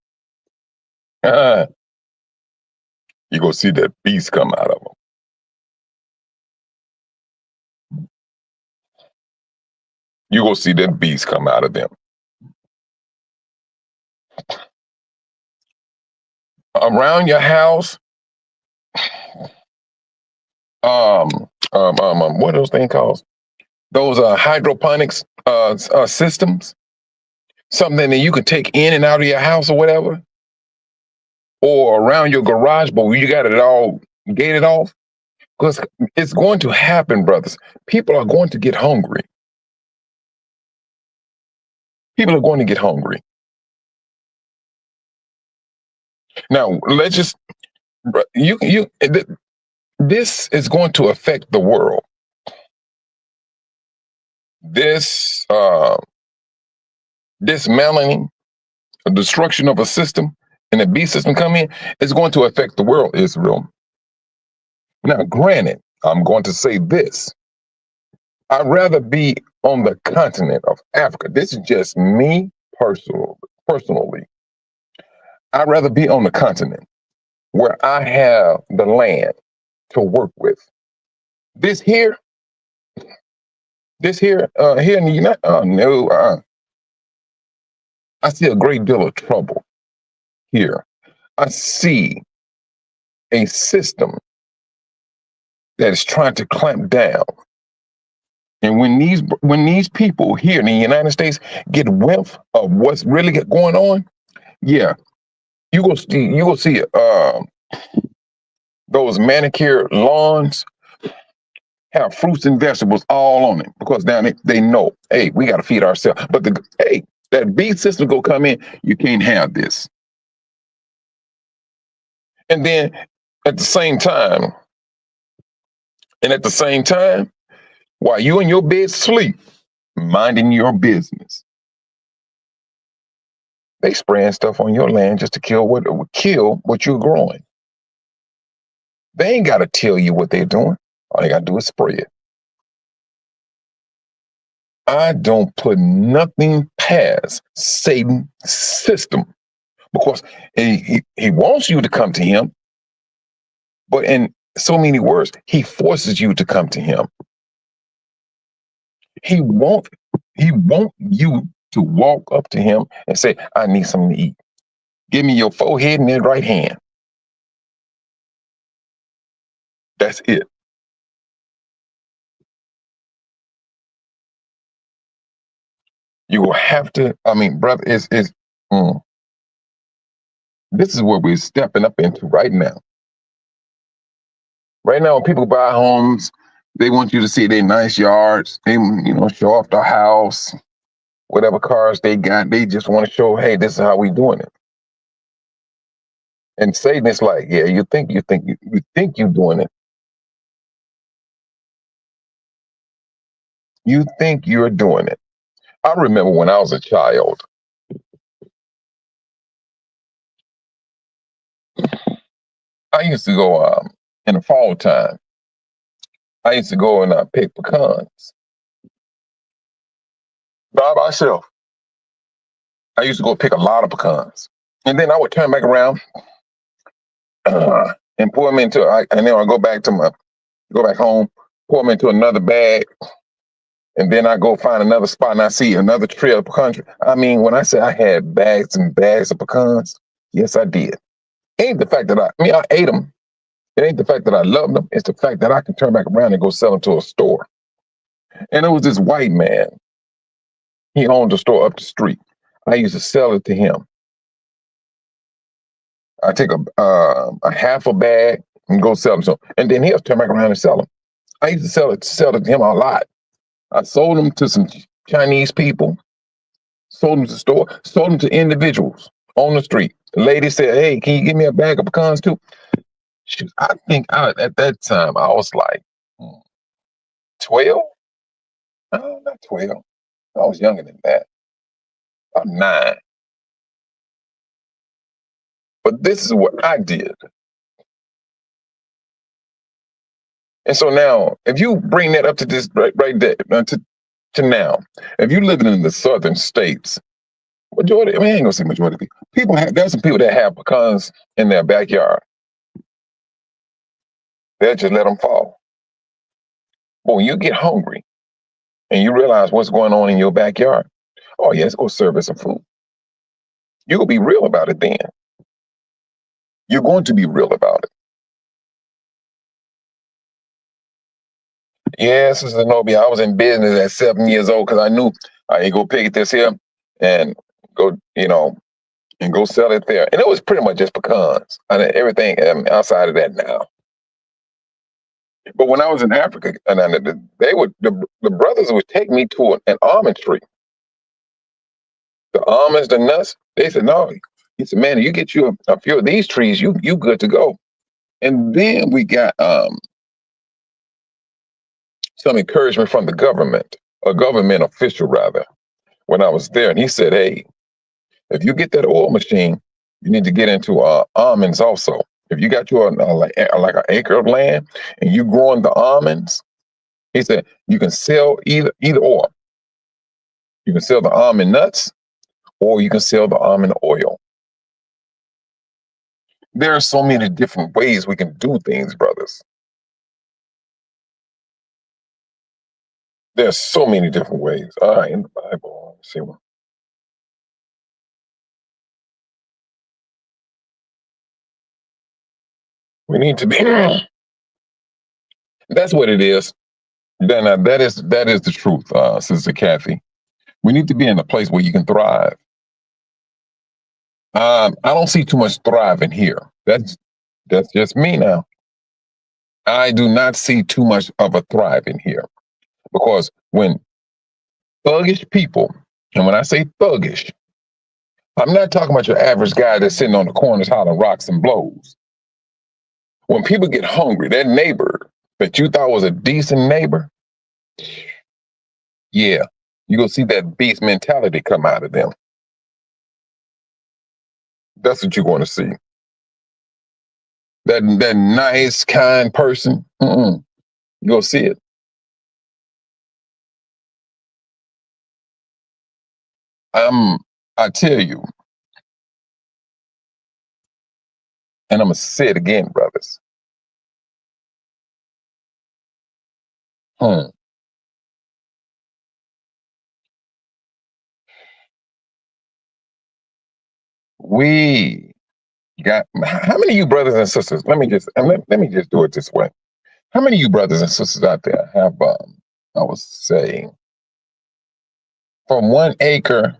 you're going to see that beast come out of them. You're going to see that beast come out of them. Around your house, what are those things called? Those hydroponics systems, something that you can take in and out of your house or whatever, or around your garage, but you got it all gated off. Because it's going to happen, brothers. People are going to get hungry. People are going to get hungry. Now, let's just this is going to affect the world. This dismantling, a destruction of a system, and a beast system coming in is going to affect the world, Israel. Now, granted, I'm going to say this. I'd rather be on the continent of Africa. This is just me personally. I'd rather be on the continent where I have the land to work with. This here, here in the United, oh no, I see a great deal of trouble here. I see a system that is trying to clamp down. And when these people here in the United States get whiff of what's really going on, yeah, you go see those manicured lawns have fruits and vegetables all on it because now they know, hey, we got to feed ourselves. But that beef system go come in, you can't have this. And then at the same time, while you in your bed sleep, minding your business, they spraying stuff on your land just to kill what you're growing. They ain't got to tell you what they're doing. All they got to do is spray it. I don't put nothing past Satan's system because he wants you to come to him, but in so many words, he forces you to come to him. He want you to walk up to him and say, I need something to eat. Give me your forehead and your right hand. That's it. You will have to, brother, this is what we're stepping up into right now. Right now, when people buy homes, they want you to see their nice yards. They, show off the house, whatever cars they got. They just want to show, hey, this is how we doing it. And Satan is like, yeah, you think you're doing it. You think you're doing it. I remember when I was a child, I used to go in the fall time. I used to go and pick pecans by myself. I used to go pick a lot of pecans, and then I would turn back around and pour them into. And then I go back home, pour them into another bag, and then I go find another spot and I see another tree of pecans. When I say I had bags and bags of pecans, yes, I did. Ain't the fact that I ate them. It ain't the fact that I loved them. It's the fact that I can turn back around and go sell them to a store. And it was this white man. He owned a store up the street. I used to sell it to him. I take a half a bag and go sell them. And then he'll turn back around and sell them. I used to sell it to him a lot. I sold them to some Chinese people, sold them to the store, sold them to individuals on the street. The lady said, hey, can you give me a bag of pecans too? Shoot, I think at that time I was like 12. No, not 12. I was younger than that. About 9. But this is what I did. And so now, if you bring that up to this right there, to now, if you living in the southern states, majority, I ain't gonna say majority people there's some people that have pecans in their backyard. They'll just let them fall. But when you get hungry and you realize what's going on in your backyard, oh yeah, let's go serve us some food. You'll be real about it then. You're going to be real about it. Yes, Sister Zenobia, I was in business at 7 years old because I knew I could go pick this here and go, and go sell it there. And it was pretty much just pecans. And everything outside of that now. But when I was in Africa, they would the brothers would take me to an almond tree. The almonds, the nuts. They said, no. He said, man, you get you a few of these trees, you good to go. And then we got some encouragement from the government, a government official rather, when I was there. And he said, hey, if you get that oil machine, you need to get into almonds also. If you got you like an acre of land and you growing the almonds, he said you can sell either or. You can sell the almond nuts or you can sell the almond oil. There are so many different ways we can do things, brothers. There's so many different ways. All right, in the Bible, let's see one. We need to be. That's what it is. Then that is the truth, Sister Kathy. We need to be in a place where you can thrive. I don't see too much thriving here. That's just me now. I do not see too much of a thriving here because when thuggish people, and when I say thuggish, I'm not talking about your average guy that's sitting on the corners hollering rocks and blows. When people get hungry, that neighbor that you thought was a decent neighbor, yeah, you're going to see that beast mentality come out of them. That's what you're going to see. That nice, kind person, you're going to see it. I tell you, and I'm going to say it again, brothers. We got how many of you brothers and sisters? Let me just do it this way. How many of you brothers and sisters out there have I was saying from 1 acre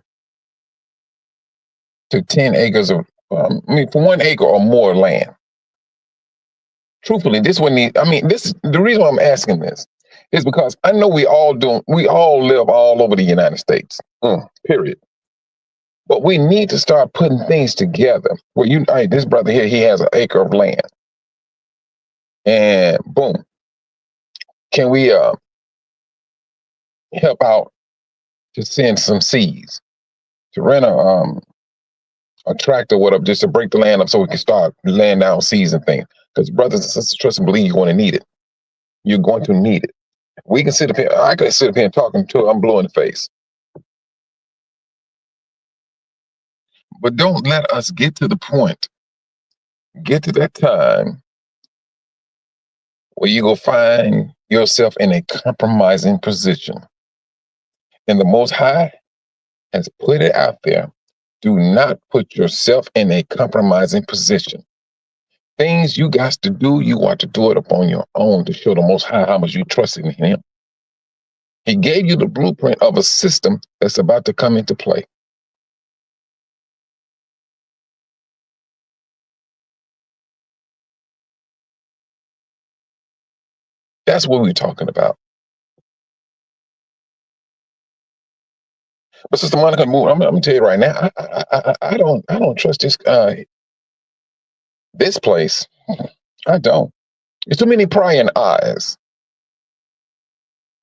to 10 acres of from 1 acre or more land? Truthfully, this wouldn't need, this the reason why I'm asking this is because I know we all live all over the United States. Period. But we need to start putting things together where this brother here, he has an acre of land. And boom. Can we help out to send some seeds, to rent a tractor, whatever, just to break the land up so we can start laying down seeds and things? Because brothers and sisters, trust and believe you're going to need it. You're going to need it. We can sit up here. I could sit up here and talking to I'm blue in the face. But don't let us get to the point, get to that time where you go find yourself in a compromising position. And the Most High has put it out there. Do not put yourself in a compromising position. Things you got to do, you want to do it upon your own to show the Most High how much you trust in Him. He gave you the blueprint of a system that's about to come into play. That's what we're talking about. But Sister Monica, I'm gonna tell you right now, I don't trust this place. I don't. There's too many prying eyes.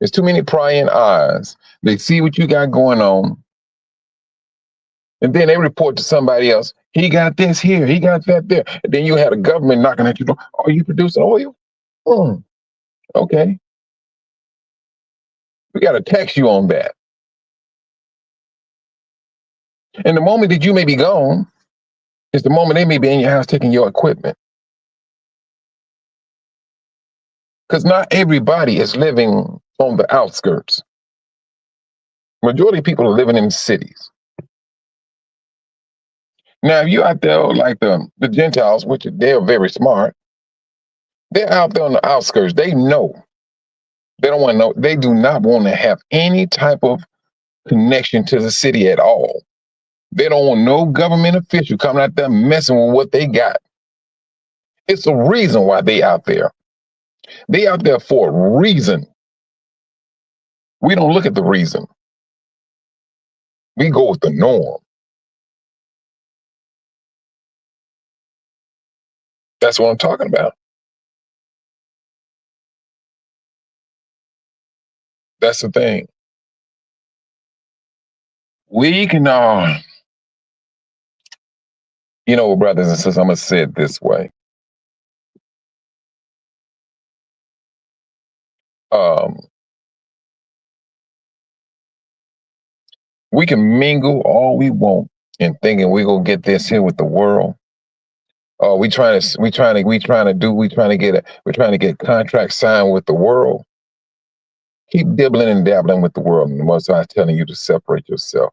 There's too many prying eyes. They see what you got going on, and then they report to somebody else. He got this here. He got that there. And then you had a government knocking at your door. Oh, you producing oil? Okay. We got to tax you on that. And the moment that you may be gone is the moment they may be in your house taking your equipment. Because not everybody is living on the outskirts. Majority of people are living in cities. Now, if you out there like the Gentiles, which they're very smart, they're out there on the outskirts. They know. They don't want to know. They do not want to have any type of connection to the city at all. They don't want no government official coming out there messing with what they got. It's a reason why they out there. They out there for a reason. We don't look at the reason. We go with the norm. That's what I'm talking about. That's the thing. We can, brothers and sisters, I'm going to say it this way. Um, we can mingle all we want and thinking we're going to get this here with the world. We're trying to get contracts signed with the world. Keep dibbling and dabbling with the world. And the Most High is telling you to separate yourself.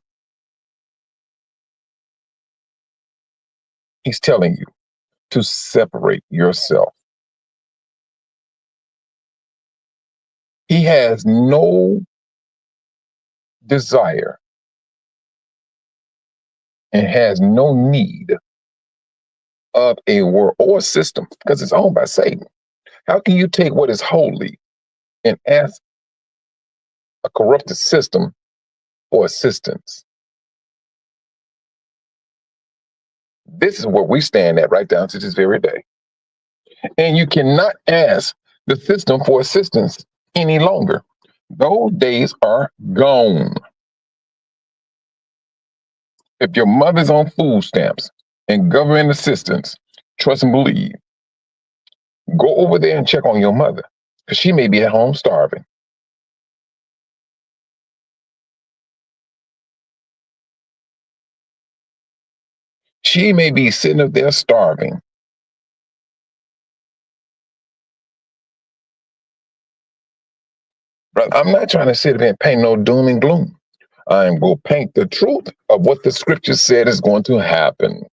He's telling you to separate yourself. He has no desire and has no need of a world or system because it's owned by Satan. How can you take what is holy and ask a corrupted system for assistance? This is where we stand at right down to this very day. And you cannot ask the system for assistance any longer. Those days are gone. If your mother's on food stamps and government assistance, trust and believe, go over there and check on your mother because she may be at home starving. She may be sitting up there starving. But I'm not trying to sit there and paint no doom and gloom. I'm going to paint the truth of what the scripture said is going to happen.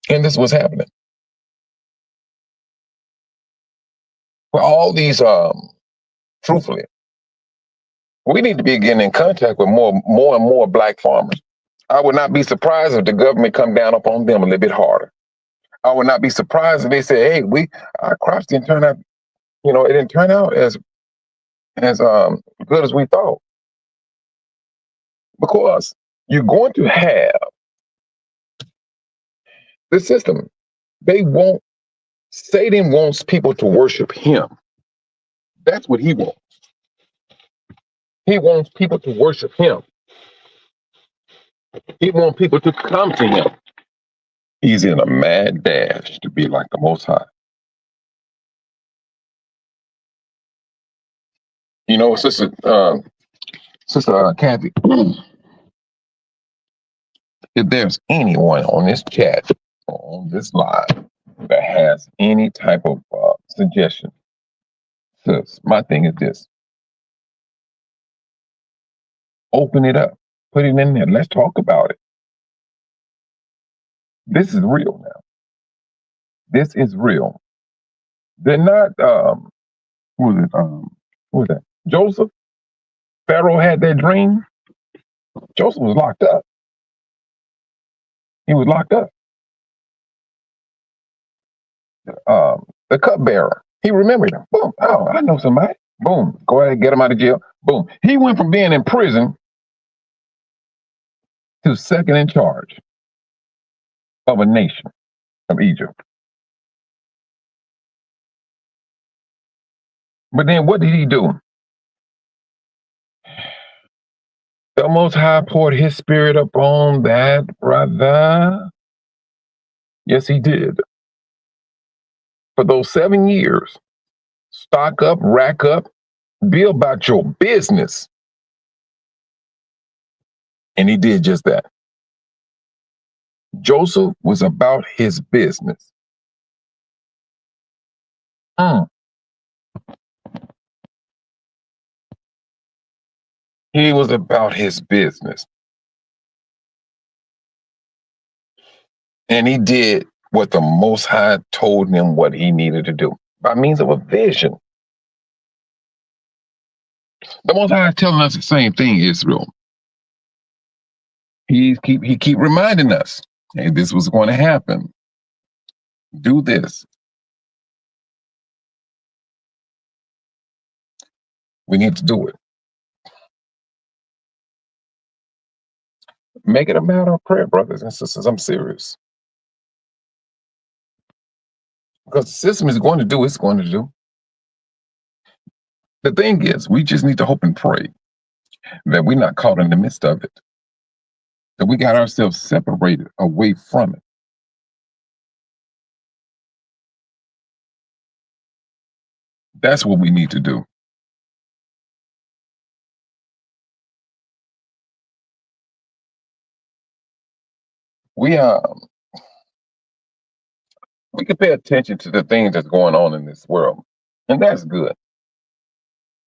And this was happening. For all these, truthfully, we need to be getting in contact with more and more black farmers. I would not be surprised if the government come down upon them a little bit harder. I would not be surprised if they say, "Hey, our crops didn't turn out. It didn't turn out as good as we thought." Because you're going to have the system. Satan wants people to worship him. That's what he wants. He wants people to worship him. He wants people to come to him. He's in a mad dash to be like the Most High. Sister Kathy, if there's anyone on this chat, on this live, that has any type of suggestion, sis, my thing is this. Open it up. Put it in there. Let's talk about it. This is real now. This is real. They're not, who was that? Joseph? Pharaoh had that dream. Joseph was locked up. He was locked up. The cupbearer, he remembered him. Boom. Oh, I know somebody. Boom. Go ahead and get him out of jail. Boom. He went from being in prison to second in charge of a nation of Egypt. But then what did he do? The Most High poured his spirit upon that brother. Yes, he did. For those 7 years, stock up, rack up, be about your business. And he did just that. Joseph was about his business. He was about his business. And he did what the Most High told him what he needed to do by means of a vision. The Most High is telling us the same thing, Israel. He keep reminding us, hey, this was going to happen. Do this. We need to do it. Make it a matter of prayer, brothers and sisters. I'm serious. Because the system is going to do what it's going to do. The thing is, we just need to hope and pray that we're not caught in the midst of it, that we got ourselves separated away from it. That's what we need to do. We we can pay attention to the things that's going on in this world, and that's good.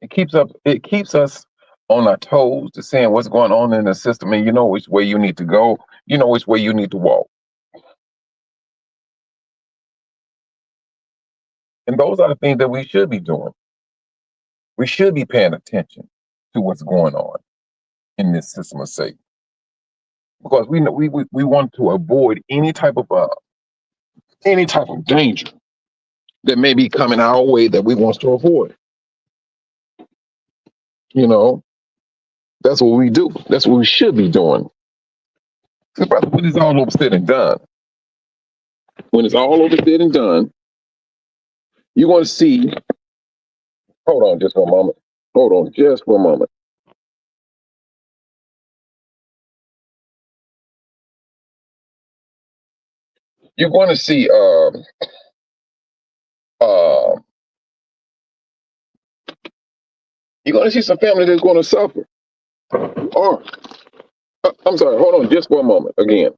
It keeps us on our toes to seeing what's going on in the system, and you know which way you need to go. You know which way you need to walk, and those are the things that we should be doing. We should be paying attention to what's going on in this system of Satan, because we know we want to avoid any type of danger that may be coming our way that we want to avoid. You know, that's what we do. That's what we should be doing. So, brother, when it's all over said and done, when it's all over said and done, you're going to see. Hold on just for a moment. Hold on just for a moment. You're going to see. Uh, you're going to see some family that's going to suffer. Or, I'm sorry. Hold on just for a moment. Again,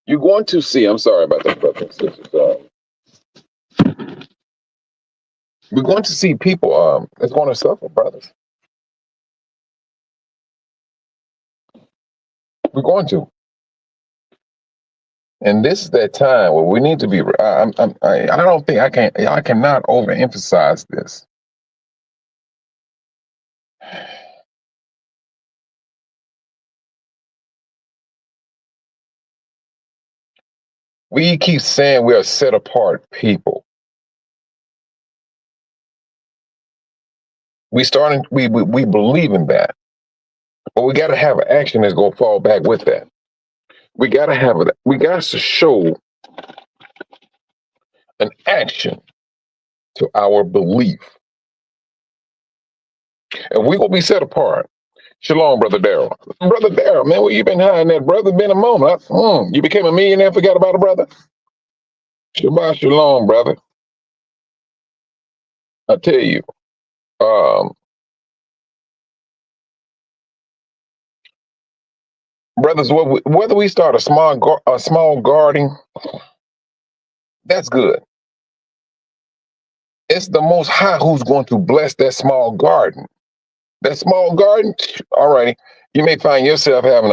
you're going to see. I'm sorry about that, brothers and sisters. We're going to see people that's going to suffer, brothers. We're going to. And this is that time where we need to be. I don't think I can. I cannot overemphasize this. We keep saying we are set apart people. We believe in that, but we got to have an action that's gonna fall back with that. We got to have it. We got to show an action to our belief, and we will be set apart. Shalom, brother Daryl. Brother Daryl, man, where you been hiding that, brother? Been a moment. You became a millionaire, forgot about a brother. Shabbat shalom, brother. I tell you, um, brothers, whether we start a small garden, that's good. It's the Most High who's going to bless that small garden. That small garden, all righty. You may find yourself having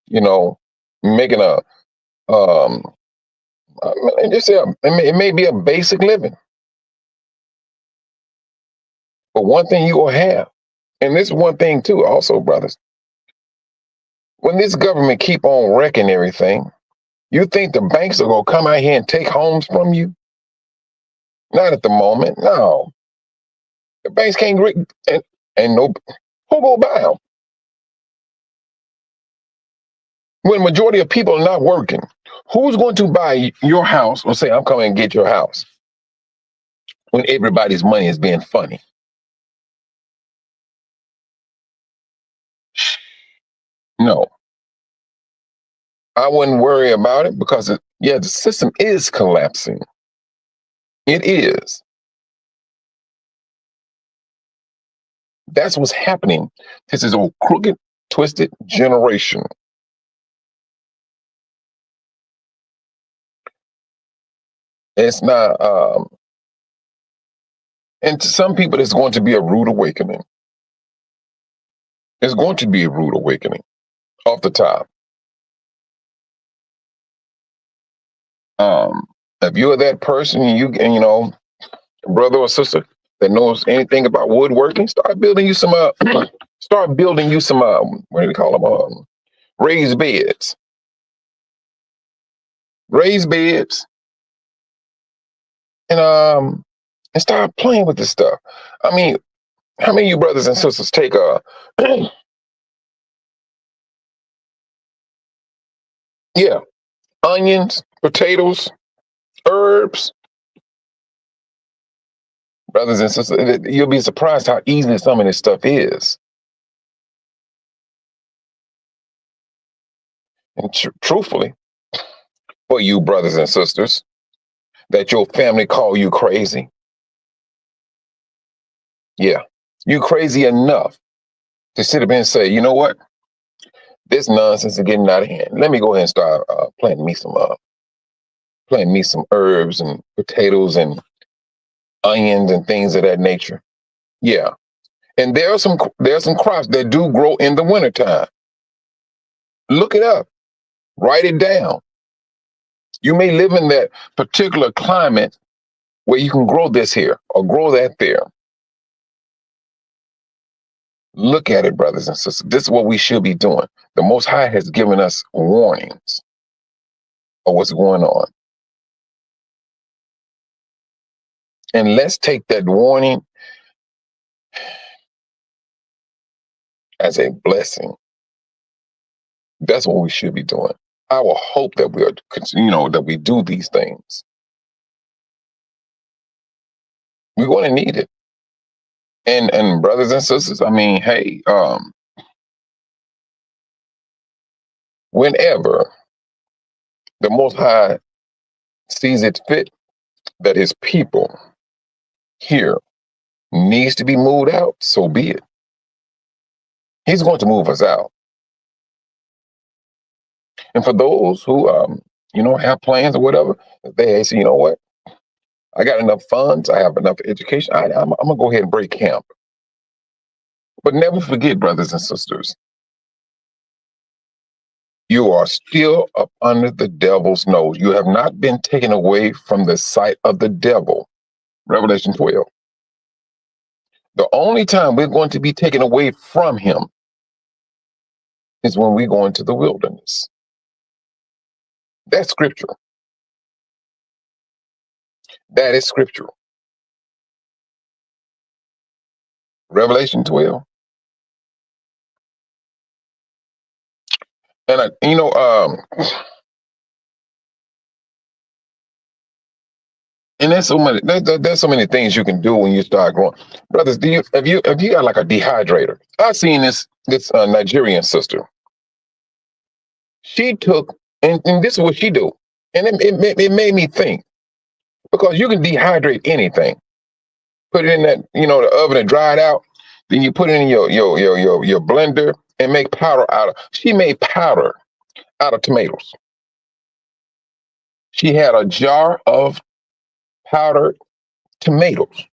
you know, making um, just say it may be a basic living, but one thing you will have, and this is one thing too, also, brothers. When this government keep on wrecking everything, you think the banks are gonna come out here and take homes from you? Not at the moment. No, the banks can't and no who go buy them when majority of people are not working. Who's going to buy your house or say I'm coming and get your house when everybody's money is being funny? No, I wouldn't worry about it because yeah, the system is collapsing. It is. That's what's happening. This is a crooked, twisted generation. It's not, and to some people, it's going to be a rude awakening. It's going to be a rude awakening off the top. Um, if you're that person, and brother or sister that knows anything about woodworking, start building you some. Start building you some. What do we call them? Raised beds. Raised beds, and start playing with this stuff. I mean, how many of you brothers and sisters take yeah, onions, potatoes, herbs, brothers and sisters? You'll be surprised how easy some of this stuff is. And truthfully, for you brothers and sisters, that your family call you crazy. Yeah, you crazy enough to sit up and say, you know what? This nonsense is getting out of hand. Let me go ahead and start planting me some herbs and potatoes and onions and things of that nature. Yeah, and there are some crops that do grow in the wintertime. Look it up, write it down. You may live in that particular climate where you can grow this here or grow that there. Look at it, brothers and sisters. This is what we should be doing. The Most High has given us warnings of what's going on. And let's take that warning as a blessing. That's what we should be doing. I will hope that that we do these things. We're going to need it. And brothers and sisters, I mean, hey, whenever the Most High sees it fit that His people here needs to be moved out, so be it. He's going to move us out. And for those who, have plans or whatever, they say, you know what? I got enough funds. I have enough education. I'm going to go ahead and break camp. But never forget, brothers and sisters, you are still up under the devil's nose. You have not been taken away from the sight of the devil. Revelation 12. The only time we're going to be taken away from him is when we go into the wilderness. That's scripture. That is scripture. Revelation 12. And and there's so many things you can do when you start growing. Brothers, have you got like a dehydrator? I've seen this Nigerian sister. She took and this is what she do, and it made me think, because you can dehydrate anything. Put it in that the oven and dry it out. Then you put it in your blender and make powder out of. She made powder out of tomatoes. She had a jar of powdered tomatoes.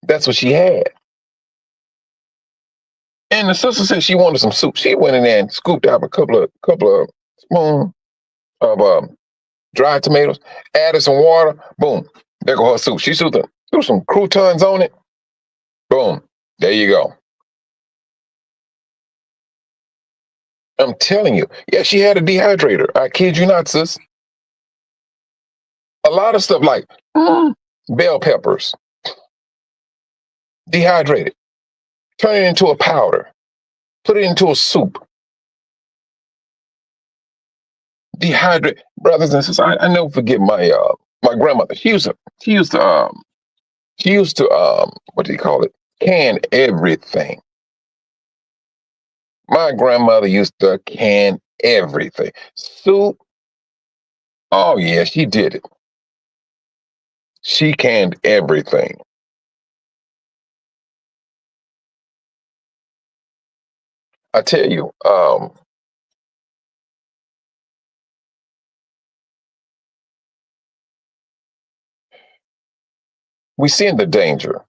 That's what she had. And the sister said she wanted some soup. She went in there and scooped out a couple of spoons of dried tomatoes, added some water. Boom, there go her soup. She threw some croutons on it. Boom, there you go. I'm telling you, yeah, she had a dehydrator. I kid you not, sis. A lot of stuff like bell peppers, dehydrated, turn it into a powder, put it into a soup. Dehydrate, brothers and sisters. I never forget my grandmother. She used to what do you call it? Can everything. My grandmother used to can everything. Soup. Oh yeah, she did it. She canned everything. I tell you, We seeing the danger.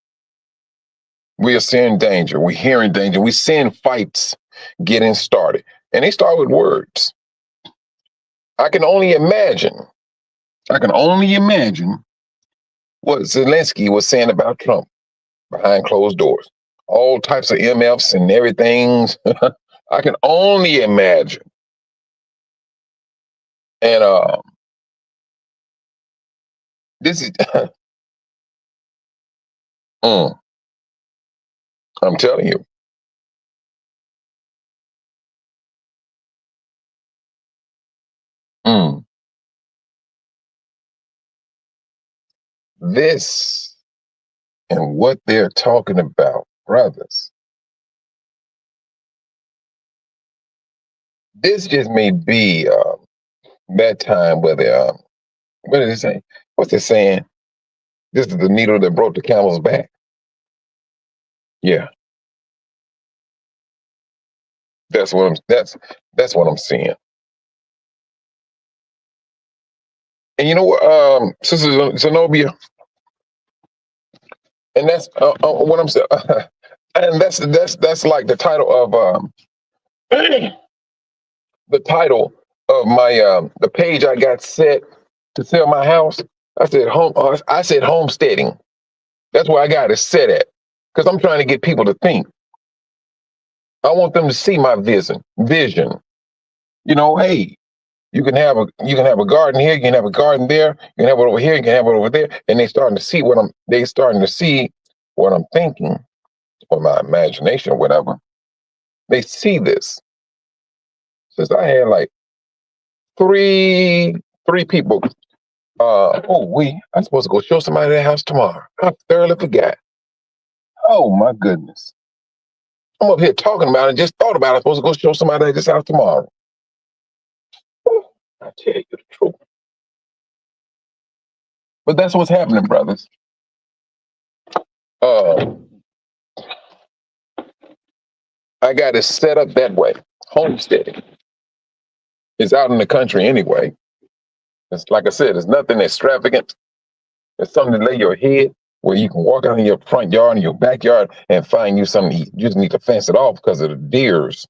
We are seeing danger. We're hearing danger. We're seeing fights getting started. And they start with words. I can only imagine. I can only imagine what Zelensky was saying about Trump behind closed doors. All types of MFs and everything. I can only imagine. And this is, mm, I'm telling you. Mm, this and what they're talking about, brothers. This just may be that time where they, what did they say? What's it saying? This is the needle that broke the camel's back. Yeah, that's what I'm seeing. And you know what, Sister Zenobia, and that's what I'm saying. And that's like the title of the title of my the page I got set to sell my house. I said home. I said homesteading. That's where I got it set at because I'm trying to get people to think. I want them to see my vision. Vision. You know, hey, you can have a garden here. You can have a garden there. You can have it over here. You can have it over there. And they starting to see what I'm thinking or my imagination or whatever. They see this. Since I had like three three people. I'm supposed to go show somebody their house tomorrow. I thoroughly forgot. Oh my goodness. I'm up here talking about it, just thought about it. I'm supposed to go show somebody this house tomorrow. Whew, I tell you the truth. But that's what's happening, brothers. Uh, I got it set up that way. Homesteading. It's out in the country anyway. It's like I said, it's nothing extravagant. It's something to lay your head where you can walk out in your front yard and your backyard and find you something to eat. You just need to fence it off because of the deers.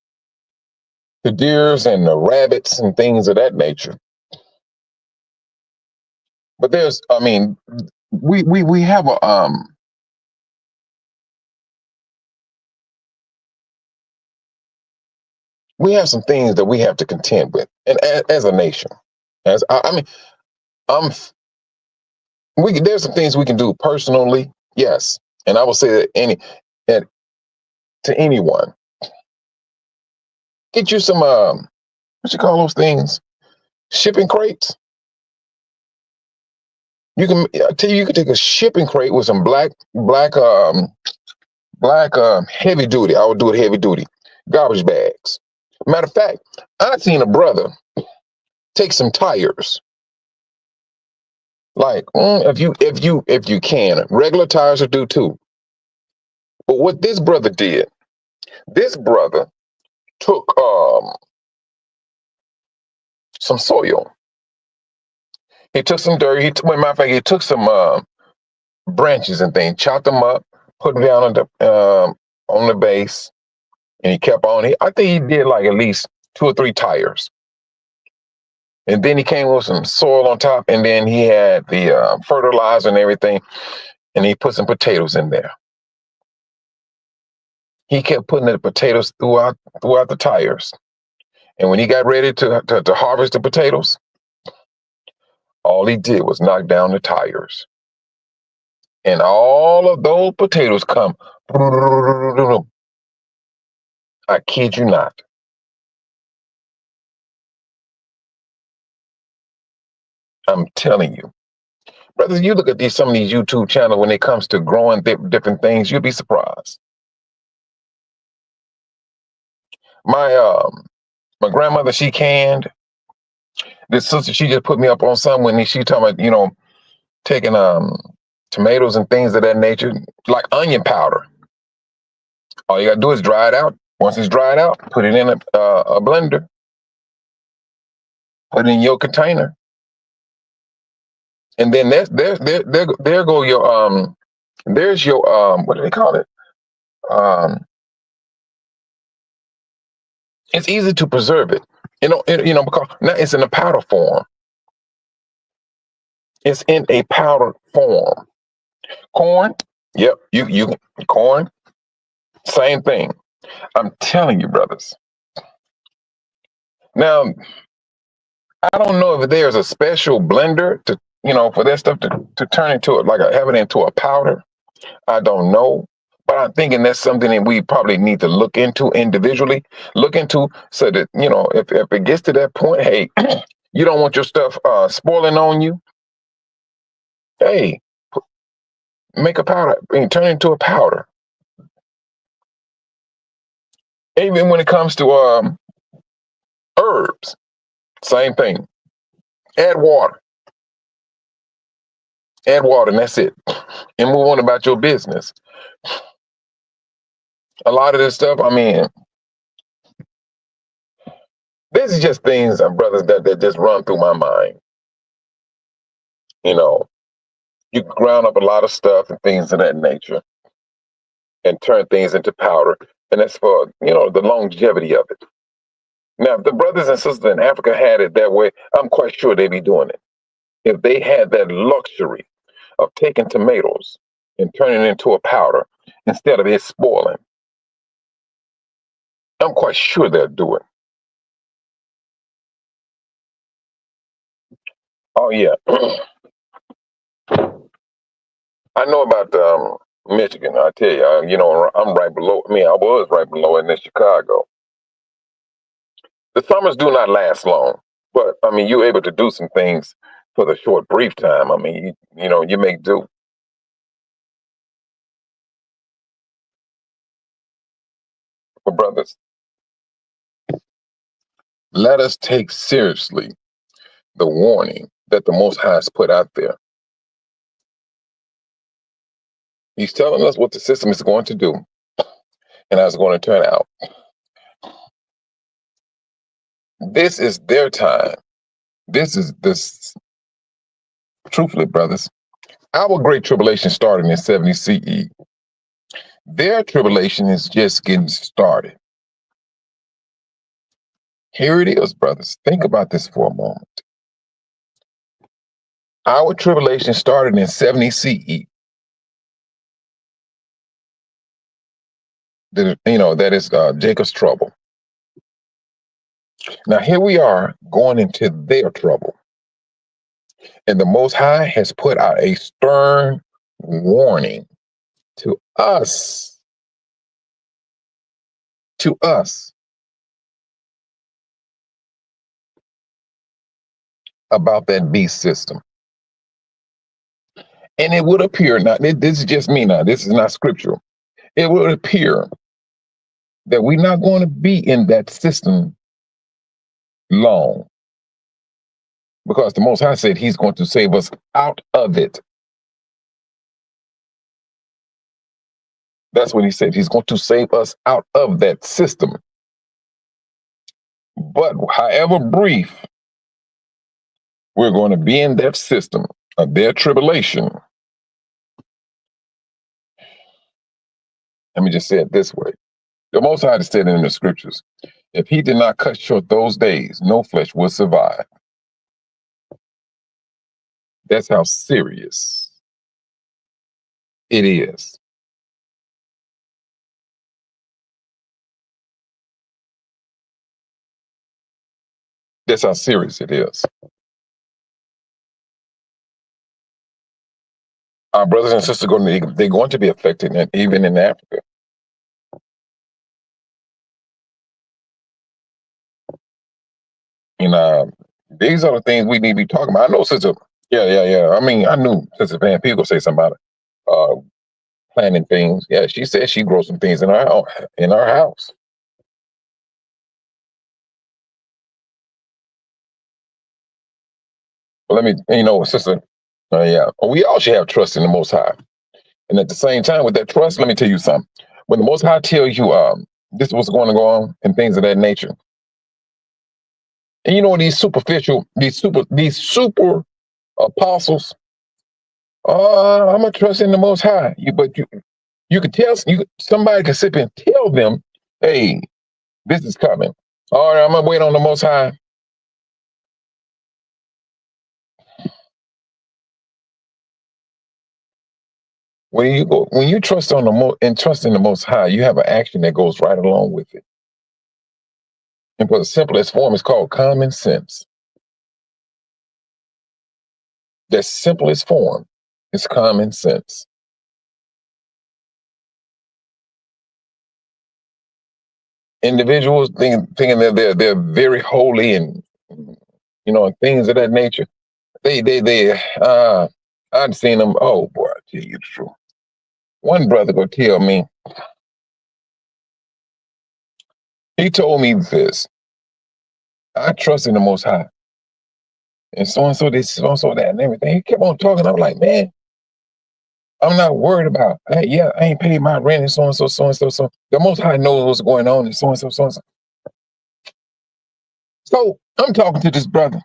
The deers and the rabbits and things of that nature. But there's, I mean, we have a we have some things that we have to contend with, and as a nation, I mean, I'm there's some things we can do personally, yes, and I will say that to anyone, get you some what you call those things, shipping crates. You can I tell you, you can take a shipping crate with some black heavy duty. I would do it heavy duty garbage bags. Matter of fact, I seen a brother take some tires. Like if you can, regular tires will do too. But what this brother did, this brother took some soil. He took some dirt. Matter of fact, he took some branches and things, chopped them up, put them down on the base, and he kept on. I think he did like at least 2 or 3 tires. And then he came with some soil on top, and then he had the fertilizer and everything, and he put some potatoes in there. He kept putting the potatoes throughout the tires. And when he got ready to harvest the potatoes, all he did was knock down the tires. And all of those potatoes come. I kid you not. I'm telling you. Brothers, you look at some of these YouTube channels when it comes to growing different things, you'll be surprised. My grandmother, she canned. This sister, she just put me up on something when she talking about, taking tomatoes and things of that nature, like onion powder. All you gotta do is dry it out. Once it's dried out, put it in a blender. Put it in your container. And then there go your There's your what do they call it? Um, it's easy to preserve it. Because now it's in a powder form. It's in a powder form. Corn, yep, you corn, same thing. I'm telling you, brothers. Now, I don't know if there's a special blender to for that stuff to turn into it, like have it into a powder. I don't know. But I'm thinking that's something that we probably need to look into individually, look into so that, if it gets to that point, hey, you don't want your stuff spoiling on you. Hey, make a powder, turn it into a powder. Even when it comes to herbs, same thing. Add water, and that's it. And move on about your business. A lot of this stuff, I mean, this is just things, brothers, that just run through my mind. You can ground up a lot of stuff and things of that nature and turn things into powder. And that's for, the longevity of it. Now, if the brothers and sisters in Africa had it that way, I'm quite sure they'd be doing it. If they had that luxury of taking tomatoes and turning it into a powder instead of it spoiling, I'm quite sure they'll do it. Oh, yeah. I know about Michigan. I tell you, I'm right below. I was right below it in Chicago. The summers do not last long, but you're able to do some things for the short, brief time. You make do. But brothers, let us take seriously the warning that the Most High has put out there. He's telling us what the system is going to do and how it's going to turn out. This is their time. This. Truthfully, brothers, our great tribulation started in 70 CE. Their tribulation is just getting started. Here it is, brothers. Think about this for a moment. Our tribulation started in 70 CE. That is Jacob's trouble. Now here we are going into their trouble. And the Most High has put out a stern warning to us. About that beast system. And it would appear, now this is just me now, this is not scriptural. It would appear that we're not going to be in that system long. Because the Most High said he's going to save us out of it. That's what he said. He's going to save us out of that system. But however brief, we're going to be in that system of their tribulation. Let me just say it this way. The Most High said in the scriptures, if he did not cut short those days, no flesh will survive. That's how serious it is. That's how serious it is. Our brothers and sisters they're going to be affected, and even in Africa. These are the things we need to be talking about. I know Sister, yeah. I knew Sister Van Peel would say something about it. Planting things. Yeah, she said she grows some things in our house. But let me, Sister, we all should have trust in the Most High. And at the same time, with that trust, let me tell you something. When the Most High tells you this is what's going to go on and things of that nature, and these super apostles, Oh, I'm gonna trust in the Most High. You could tell somebody could sit there and tell them, hey, this is coming. All right, I'm gonna wait on the Most High. When you trust on and trust in the Most High, you have an action that goes right along with it. And for the simplest form, it's called common sense. The simplest form is common sense. Individuals thinking that they're very holy and things of that nature. I'd seen them. Oh boy, I tell you the truth. One brother go tell me. He told me this. I trust in the Most High, and so this, so that, and everything. He kept on talking. I'm like, man, I'm not worried about. I ain't paid my rent and so and so, so and so, so. The Most High knows what's going on and so and so, so and so. So I'm talking to this brother.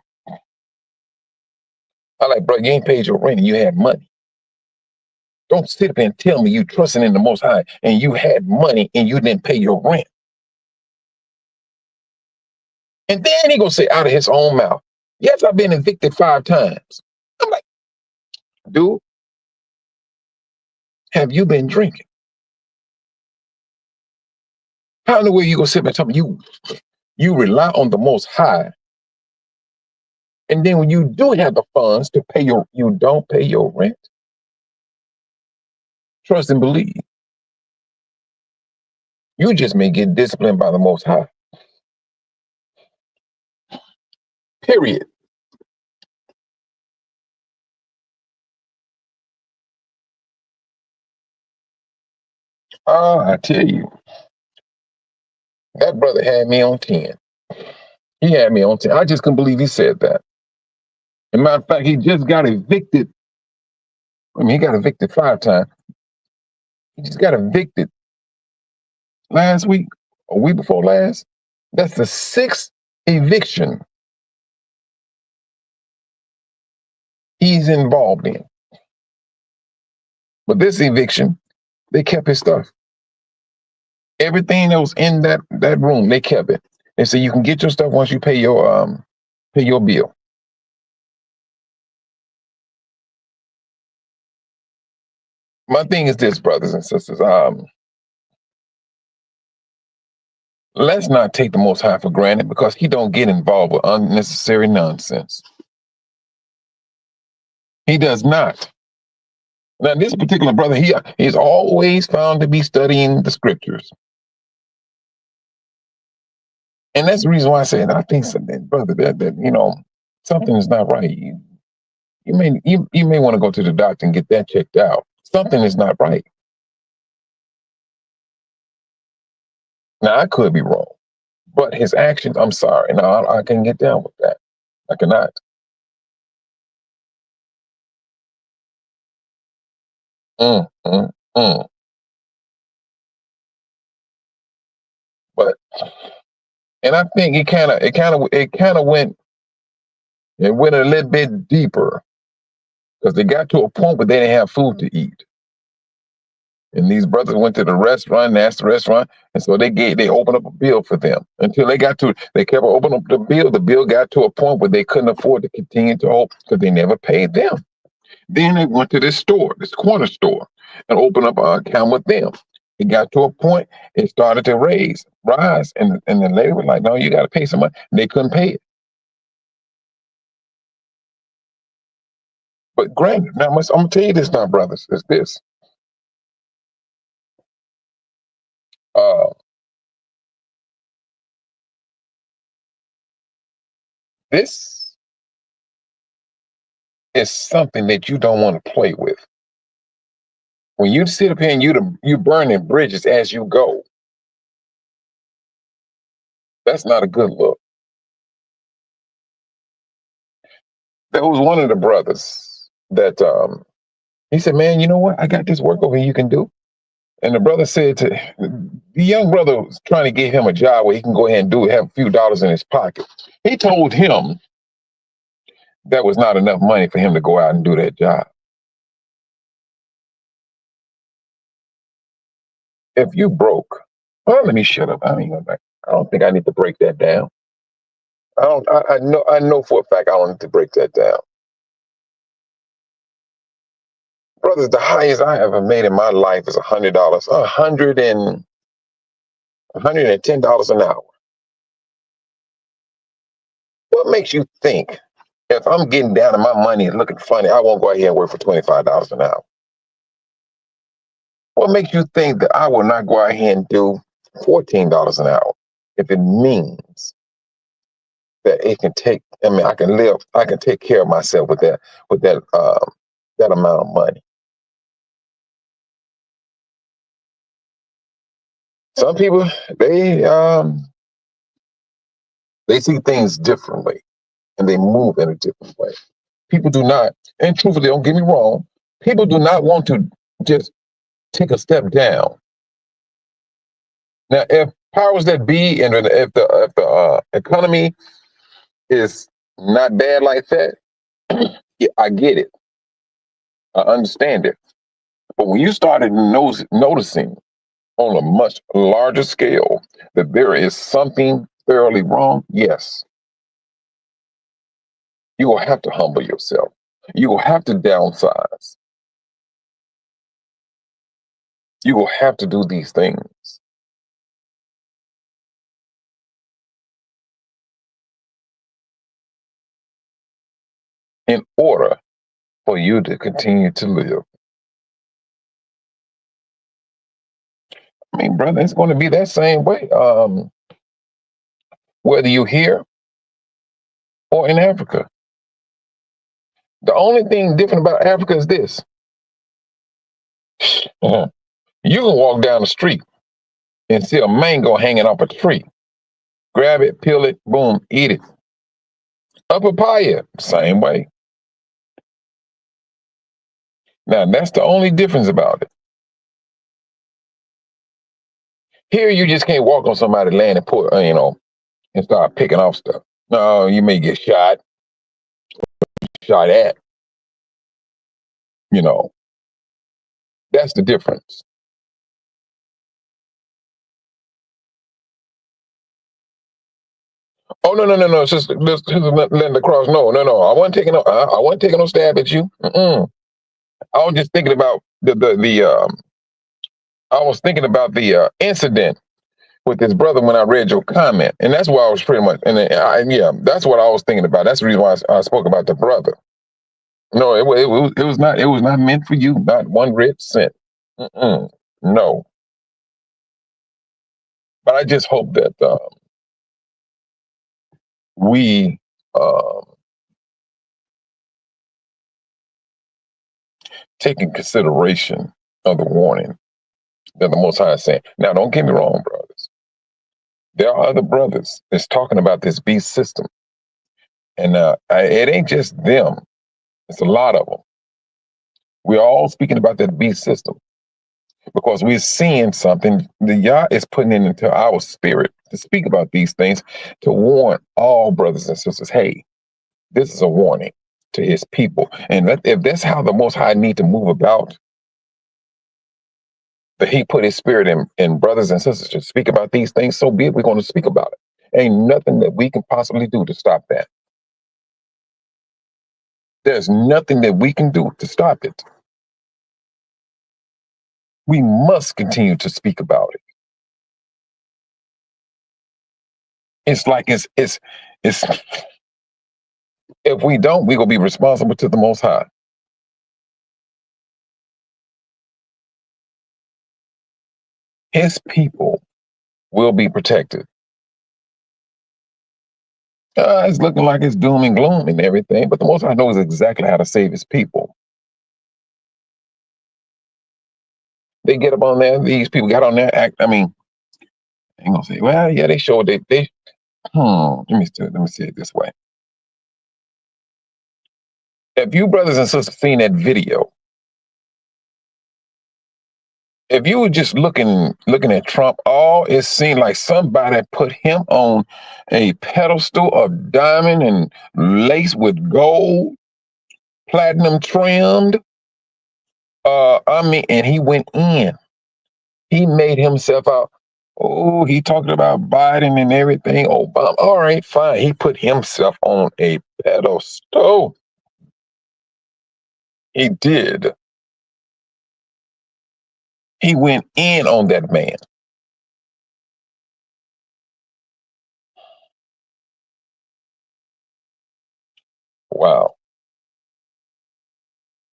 I like, bro, you ain't paid your rent and you had money. Don't sit there and tell me you trusting in the Most High and you had money and you didn't pay your rent. And then he gonna say out of his own mouth, yes, I've been evicted 5 times. I'm like, dude, have you been drinking? How in the way you gonna sit there and tell me you rely on the Most High, and then when you do have the funds to pay you don't pay your rent? Trust and believe. You just may get disciplined by the Most High. Period. I tell you, that brother had me on 10. He had me on 10. I just couldn't believe he said that. As a matter of fact, he just got evicted. I mean, he got evicted 5 times. He just got evicted last week, a week before last. That's the 6th eviction he's involved in. But this eviction, they kept his stuff. Everything that was in that room, they kept it. They said you can get your stuff once you pay your bill. My thing is this, brothers and sisters. Let's not take the Most High for granted because he don't get involved with unnecessary nonsense. He does not. Now, this particular brother, he is always found to be studying the scriptures. And that's the reason why I said, I think, brother, that something is not right. You may want to go to the doctor and get that checked out. Something is not right. Now, I could be wrong, but his actions, I'm sorry. No, I can get down with that. I cannot. Mm, mm, mm. But, and I think it kind of went a little bit deeper because they got to a point where they didn't have food to eat. And these brothers went to the restaurant and asked the restaurant, and so they opened up a bill for them until they kept opening up the bill. The bill got to a point where they couldn't afford to continue to open because they never paid them. Then they went to this corner store, and opened up an account with them. It got to a point, it started to rise, and the lady was like, no, you got to pay some money. And they couldn't pay it. But granted, now I'm going to tell you this now, brothers, is this. Uh, this is something that you don't want to play with. When you sit up here and you burning bridges as you go, that's not a good look. There was one of the brothers that he said, man, you know what? I got this work over here you can do. And the brother said the young brother was trying to get him a job where he can go ahead and do it, have a few dollars in his pocket. He told him that was not enough money for him to go out and do that job. If you broke, well, let me shut up. I don't think I need to break that down. I don't. I know for a fact I don't need to break that down, brothers. The highest I ever made in my life is $100, $110 an hour. What makes you think if I'm getting down and my money is looking funny, I won't go out here and work for $25 an hour? What makes you think that I will not go out here and do $14 an hour if it means that it can take? I mean, I can live. I can take care of myself with that amount of money. Some people they see things differently and they move in a different way. People do not, and truthfully, don't get me wrong, people do not want to just take a step down. Now, if powers that be and if the economy is not bad like that, yeah, I get it. I understand it. But when you started noticing on a much larger scale that there is something thoroughly wrong, yes, you will have to humble yourself. You will have to downsize. You will have to do these things in order for you to continue to live. I mean, brother, it's going to be that same way, whether you're here or in Africa. The only thing different about Africa is this. Uh-huh. You can walk down the street and see a mango hanging off a tree. Grab it, peel it, boom, eat it. A papaya, same way. Now, that's the only difference about it. Here, you just can't walk on somebody's land and and start picking off stuff. No, you may get shot at. You know, that's the difference. Oh no, no, no, no, sister, Linda Cross. No, no, no. I wasn't taking no stab at you. Mm-mm. I was just thinking about the. I was thinking about the incident with his brother when I read your comment, and that's why I was pretty much. Yeah, that's what I was thinking about. That's the reason why I spoke about the brother. No, it was not. It was not meant for you. Not one red cent. Mm-mm. No, but I just hope that we um, take in consideration of the warning that the Most High is saying. Now, don't get me wrong, brothers. There are other brothers that's talking about this beast system, and it ain't just them. It's a lot of them. We're all speaking about that beast system because we're seeing something the Yah is putting it into our spirit to speak about these things, to warn all brothers and sisters, hey, this is a warning to his people. And if that's how the Most High need to move about, that he put his spirit in brothers and sisters to speak about these things, so be it. We're going to speak about it. Ain't nothing that we can possibly do to stop that. There's nothing that we can do to stop it. We must continue to speak about it. It's like it's if we don't, we're gonna be responsible to the Most High. His people will be protected. It's looking like it's doom and gloom and everything, but the Most High knows exactly how to save his people. They get up on there, these people got on there, act, I mean, I ain't gonna say, well, yeah, they showed let me say it this way. If you brothers and sisters seen that video, if you were just looking at Trump, all it seemed like somebody put him on a pedestal of diamond and laced with gold, platinum trimmed. I mean, and he went in. He made himself out. Oh, he talked about Biden and everything. Obama. All right, fine. He put himself on a pedestal. He did. He went in on that man. Wow.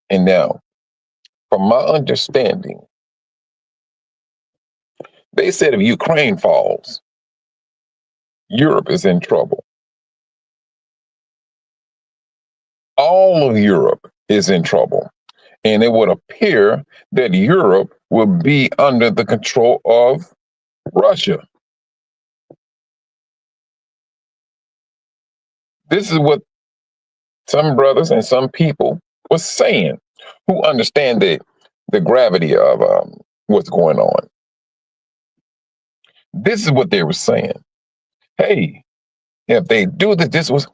And now, from my understanding, they said if Ukraine falls, Europe is in trouble. All of Europe is in trouble. And it would appear that Europe will be under the control of Russia. This is what some brothers and some people were saying who understand the gravity of what's going on. This is what they were saying. Hey, if they do this was,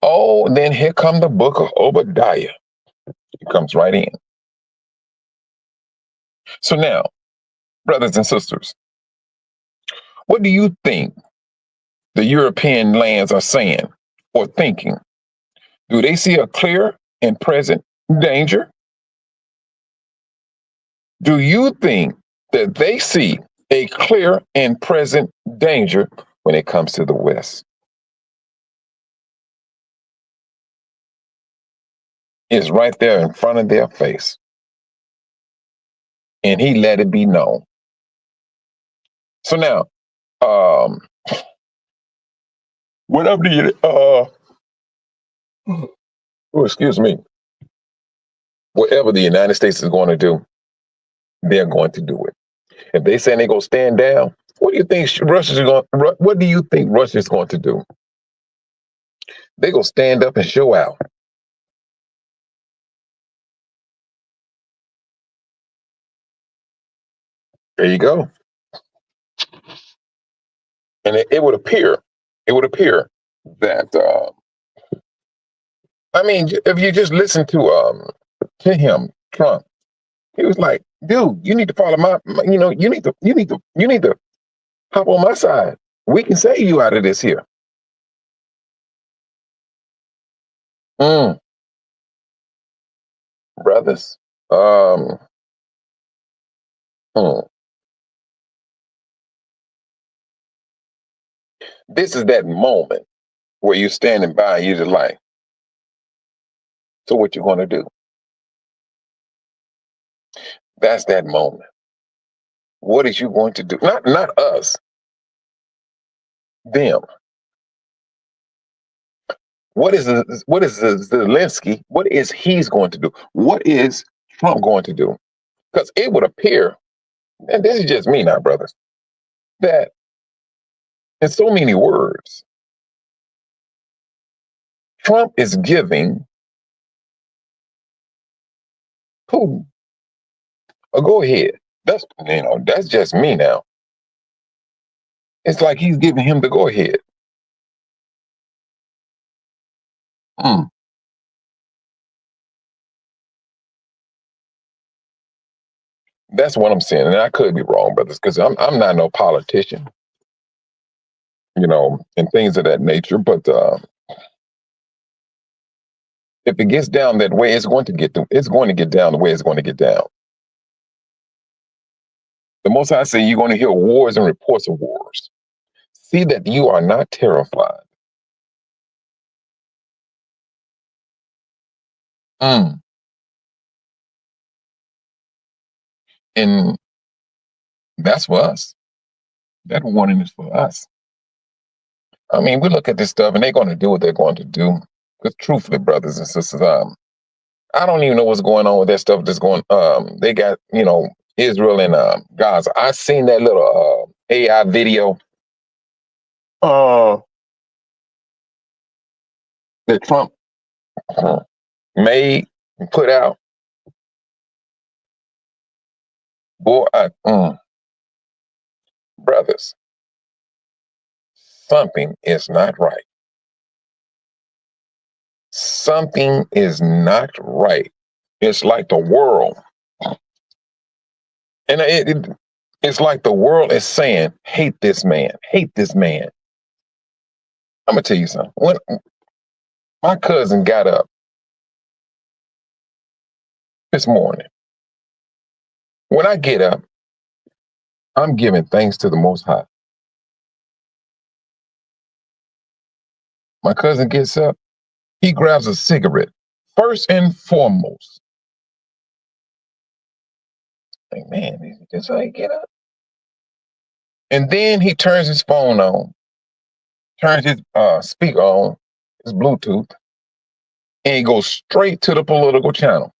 oh, then here come the book of Obadiah. It comes right in. So now, brothers and sisters, what do you think the European lands are saying or thinking? Do they see a clear and present danger? Do you think that they see a clear and present danger when it comes to the West? It's right there in front of their face. And he let it be known. So now, whatever the oh, excuse me, whatever the United States is going to do, they're going to do it. If they say they're going to stand down, what do you think Russia's going? What do you think Russia's going to do? They're going to stand up and show out. There you go. And it would appear, that I mean, if you just listen to him, Trump, he was like, dude, you need to follow you need to hop on my side. We can save you out of this here. Mm, brothers. Um, mm. This is that moment where you're standing by and you're just like, so what you gonna do? That's that moment. What is you going to do? Not us, them. What is Zelensky? What is he's going to do? What is Trump going to do? Because it would appear, and this is just me now, brothers, that in so many words, Trump is giving Putin a go ahead. That's just me now. It's like he's giving him the go ahead. Mm. That's what I'm saying, and I could be wrong, brothers, because I'm not no politician, and things of that nature. But if it gets down that way, it's going to get down the way it's going to get down. The Most High say you're going to hear wars and reports of wars. See that you are not terrified. Mm. And that's for us. That warning is for us. I mean, we look at this stuff and they're going to do what they're going to do. Because truthfully, brothers and sisters, I don't even know what's going on with that stuff that's going. They got Israel and Gaza. I seen that little AI video that Trump made and put out. Boy, brothers, something is not right. Something is not right. It's like the world, and It's like the world is saying, hate this man, hate this man. I'm gonna tell you something. When my cousin got up this morning, when I get up, I'm giving thanks to the Most High. My cousin gets up, he grabs a cigarette, first and foremost. Like, man, is it just how he get up? And then he turns his phone on, turns his speaker on, his Bluetooth, and he goes straight to the political channel.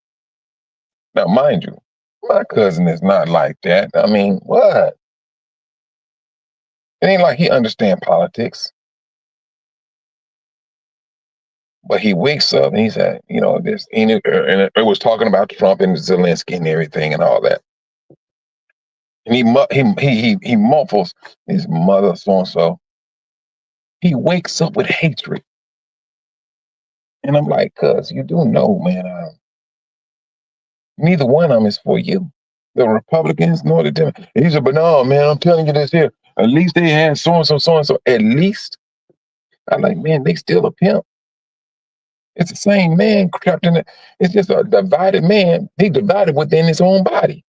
Now, mind you, my cousin is not like that. I mean, what? It ain't like he understand politics. But he wakes up and he said, you know, this, and it was talking about Trump and Zelensky and everything and all that. And he muffles his mother, so and so. He wakes up with hatred. And I'm like, cuz you do know, man, neither one of them is for you. The Republicans nor the Democrats. He said, but no, man, I'm telling you this here. At least they had so and so, so and so. At least. I'm like, man, they still a pimp. It's the same man trapped in it. It's just a divided man. He divided within his own body.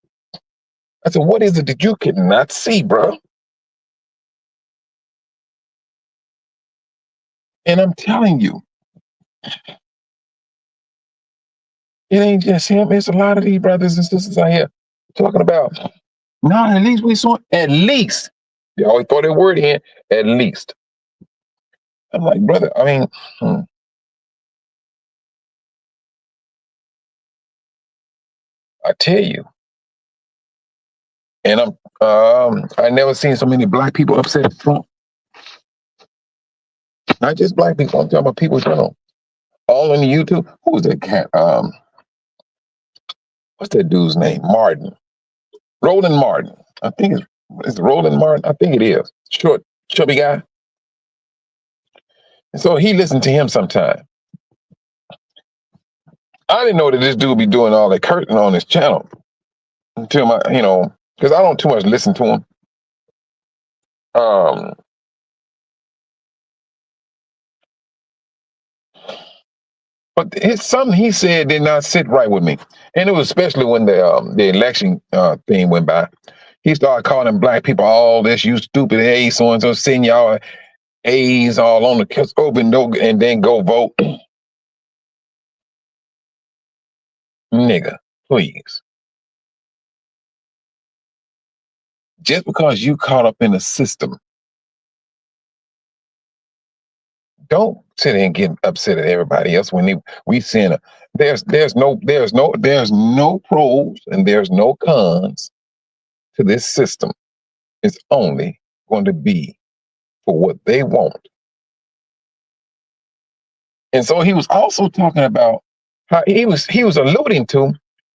I said, what is it that you cannot see, bro? And I'm telling you, it ain't just him. It's a lot of these brothers and sisters out here talking about, no, at least we saw, at least. They always throw that word in, at least. I'm like, brother, I mean, I tell you. And I never seen so many black people upset at Trump. Not just black people, I'm talking about people in general. All on the YouTube. Who was that cat? What's that dude's name? Martin. Roland Martin. I think it's Roland Martin. I think it is. Short, chubby guy. And so he listened to him sometime. I didn't know that this dude be doing all that curtain on his channel until because I don't too much listen to him. But something he said did not sit right with me, and it was especially when the election thing went by. He started calling black people all this, you stupid A, so and so, send y'all A's all on the open door and then go vote. Nigga, please. Just because you caught up in the system, don't sit there and get upset at everybody else when we seeing there's no pros and there's no cons to this system. It's only going to be for what they want. And so he was also talking about how he was alluding to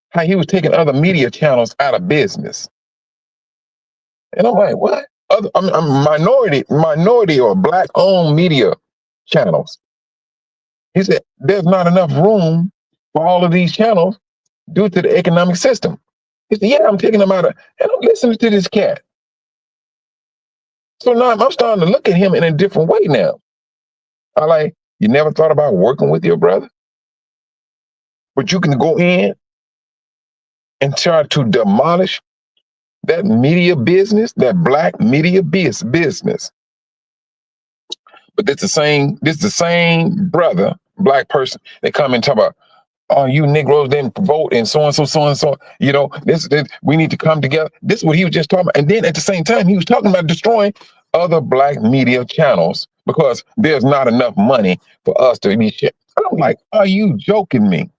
how he was taking other media channels out of business. And I'm like, what? I'm minority or black owned media channels. He said, there's not enough room for all of these channels due to the economic system. He said, yeah, I'm taking them out of, and I'm listening to this cat. So now I'm starting to look at him in a different way now. I like, you never thought about working with your brother? But you can go in and try to demolish that media business, that black media business. But this is the same brother, black person, they come and talk about, oh, you Negroes didn't vote and so and so, so and so. You know, this we need to come together. This is what he was just talking about. And then at the same time, he was talking about destroying other black media channels because there's not enough money for us to be shit. I'm like, are you joking me?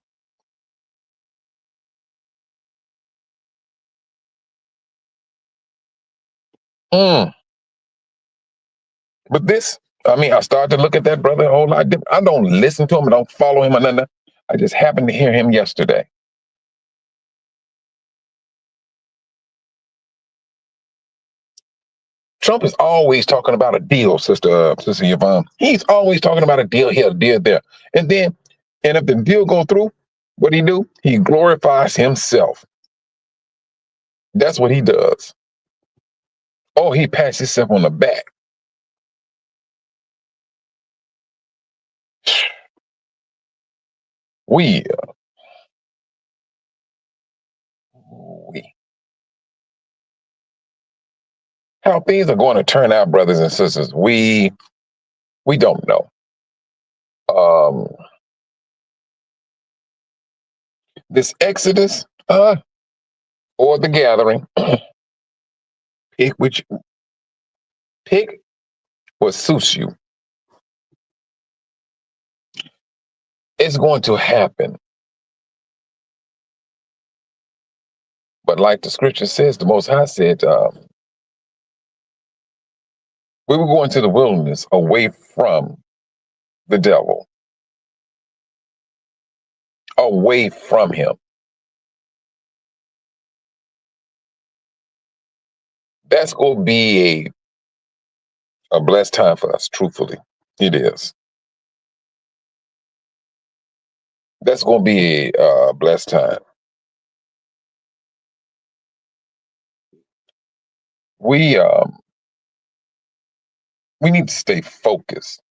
But this, I mean, I started to look at that brother a whole lot different. I don't listen to him, I don't follow him or nothing. I just happened to hear him yesterday. Trump is always talking about a deal, Sister Yvonne. He's always talking about a deal here, a deal there. And if the deal go through, what do? He glorifies himself. That's what he does. Oh, he pats himself on the back. We, we, how things are going to turn out, brothers and sisters, we don't know. Um, this Exodus, or the gathering, pick which pick what suits you. It's going to happen, but like the scripture says, the Most High said, we will go into the wilderness away from the devil, away from him. That's going to be a blessed time for us, truthfully. It is. That's going to be a blessed time. We um, we need to stay focused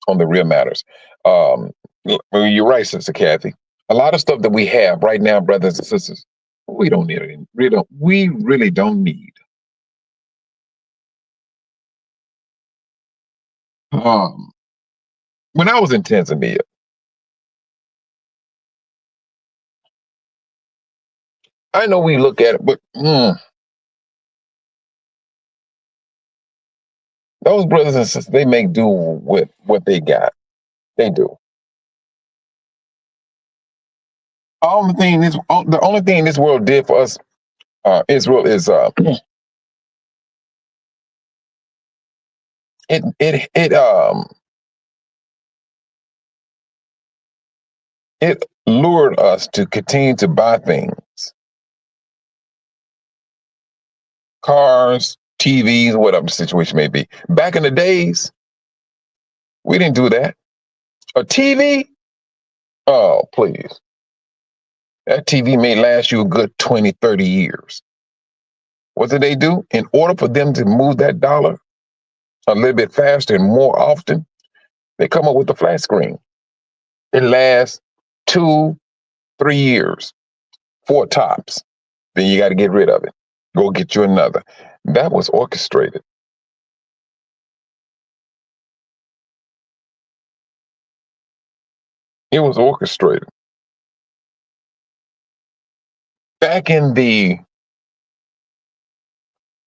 on the real matters. Um, you're right, Sister Kathy. A lot of stuff that we have right now, brothers and sisters, we don't need it. We really don't need. Um, when I was in Tanzania, I know we look at it, but those brothers and sisters, they make do with what they got. They do. The only thing this world did for us, Israel, is it it lured us to continue to buy things, cars, TVs, whatever the situation may be. Back in the days, we didn't do that. A TV, oh please, that TV may last you a good 20, 30 years. What did they do? In order for them to move that dollar a little bit faster and more often, they come up with the flat screen. It lasts 2, 3 years, four tops. Then you got to get rid of it. Go get you another. That was orchestrated. It was orchestrated. Back in the,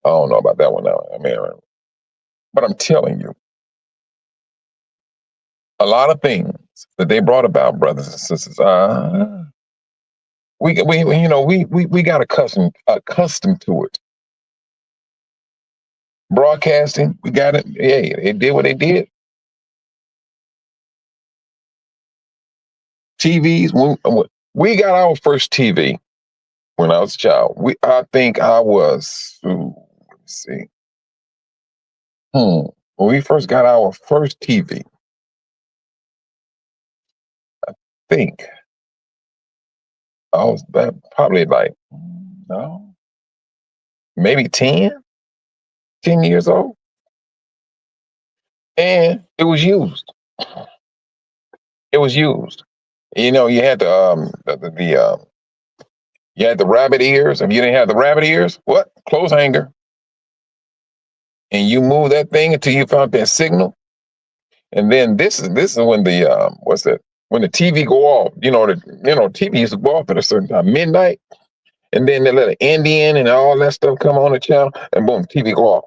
I don't know about that one now. I mean, but I'm telling you, a lot of things that they brought about, brothers and sisters, we got accustomed to it. Broadcasting, we got it. Hey, they did what they did. TVs, we got our first TV when I was a child. I think I was, let me see. When we first got our first TV, think I was probably like, no, maybe 10 years old. And it was used. It was used. You know, you had you had the rabbit ears. If you didn't have the rabbit ears, what? Clothes hanger. And you move that thing until you found that signal. And then this is when the what's that? When the TV go off, TV used to go off at a certain time, midnight, and then they let an Indian and all that stuff come on the channel, and boom, TV go off.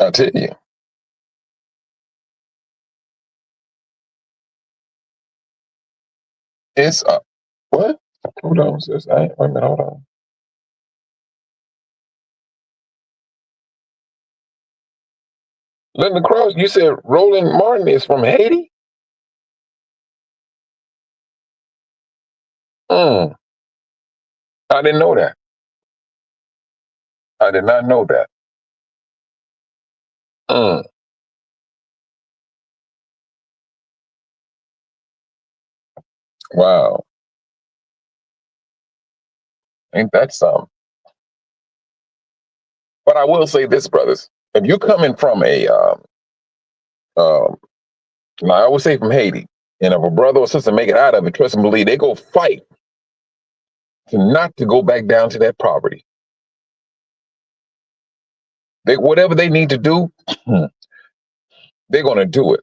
I tell you, it's what? Hold on, sis. Wait a minute, hold on. Linda Cross, you said Roland Martin is from Haiti? Mm, I didn't know that. I did not know that. Mm, wow. Ain't that some? But I will say this, brothers: if you're coming from um, now I always say from Haiti, and if a brother or sister make it out of it, trust and believe they go fight to not to go back down to that poverty. They whatever they need to do, they're gonna do it.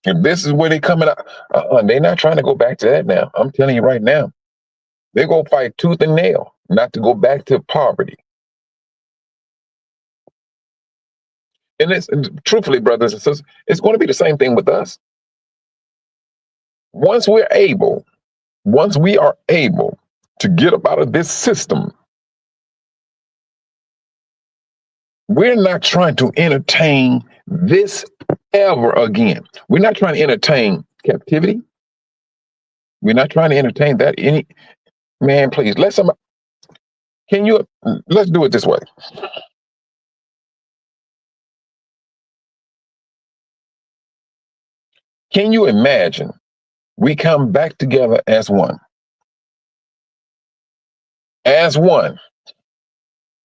If this is where they coming out, they're not trying to go back to that now. I'm telling you right now, they go fight tooth and nail not to go back to poverty. And truthfully, brothers and sisters, it's going to be the same thing with us. Once we're able, once we are able to get up out of this system, we're not trying to entertain this ever again. We're not trying to entertain captivity. We're not trying to entertain that any man, please. Let's do it this way. Can you imagine we come back together as one? As one.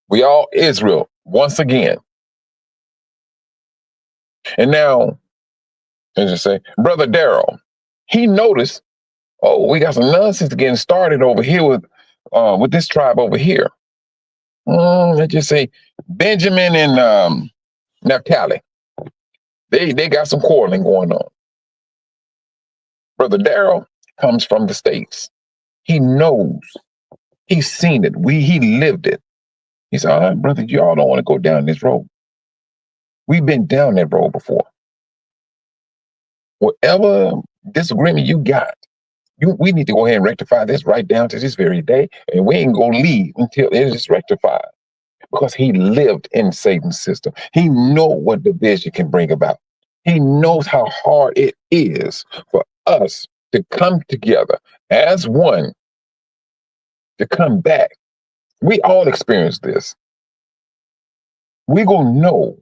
We all Israel once again. And now, as I say, Brother Daryl, he noticed, oh, we got some nonsense getting started over here with this tribe over here. Let's just say Benjamin and Naphtali. They got some quarreling going on. Brother Daryl comes from the States. He knows. He's seen it. He lived it. He said, all right, brother, y'all don't want to go down this road. We've been down that road before. Whatever disagreement you got, we need to go ahead and rectify this right down to this very day. And we ain't going to leave until it is rectified. Because he lived in Satan's system. He knows what division can bring about. He knows how hard it is for us to come together as one, to come back. We all experience this. We gonna know.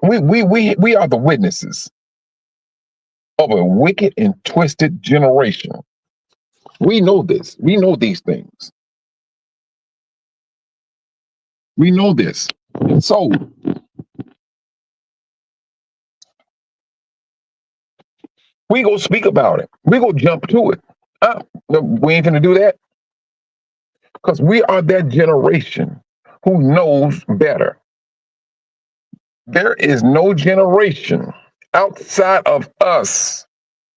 We are the witnesses of a wicked and twisted generation. We know this. We know these things. We know this. And so we go speak about it. We go jump to it. No, we ain't gonna do that. Because we are that generation who knows better. There is no generation outside of us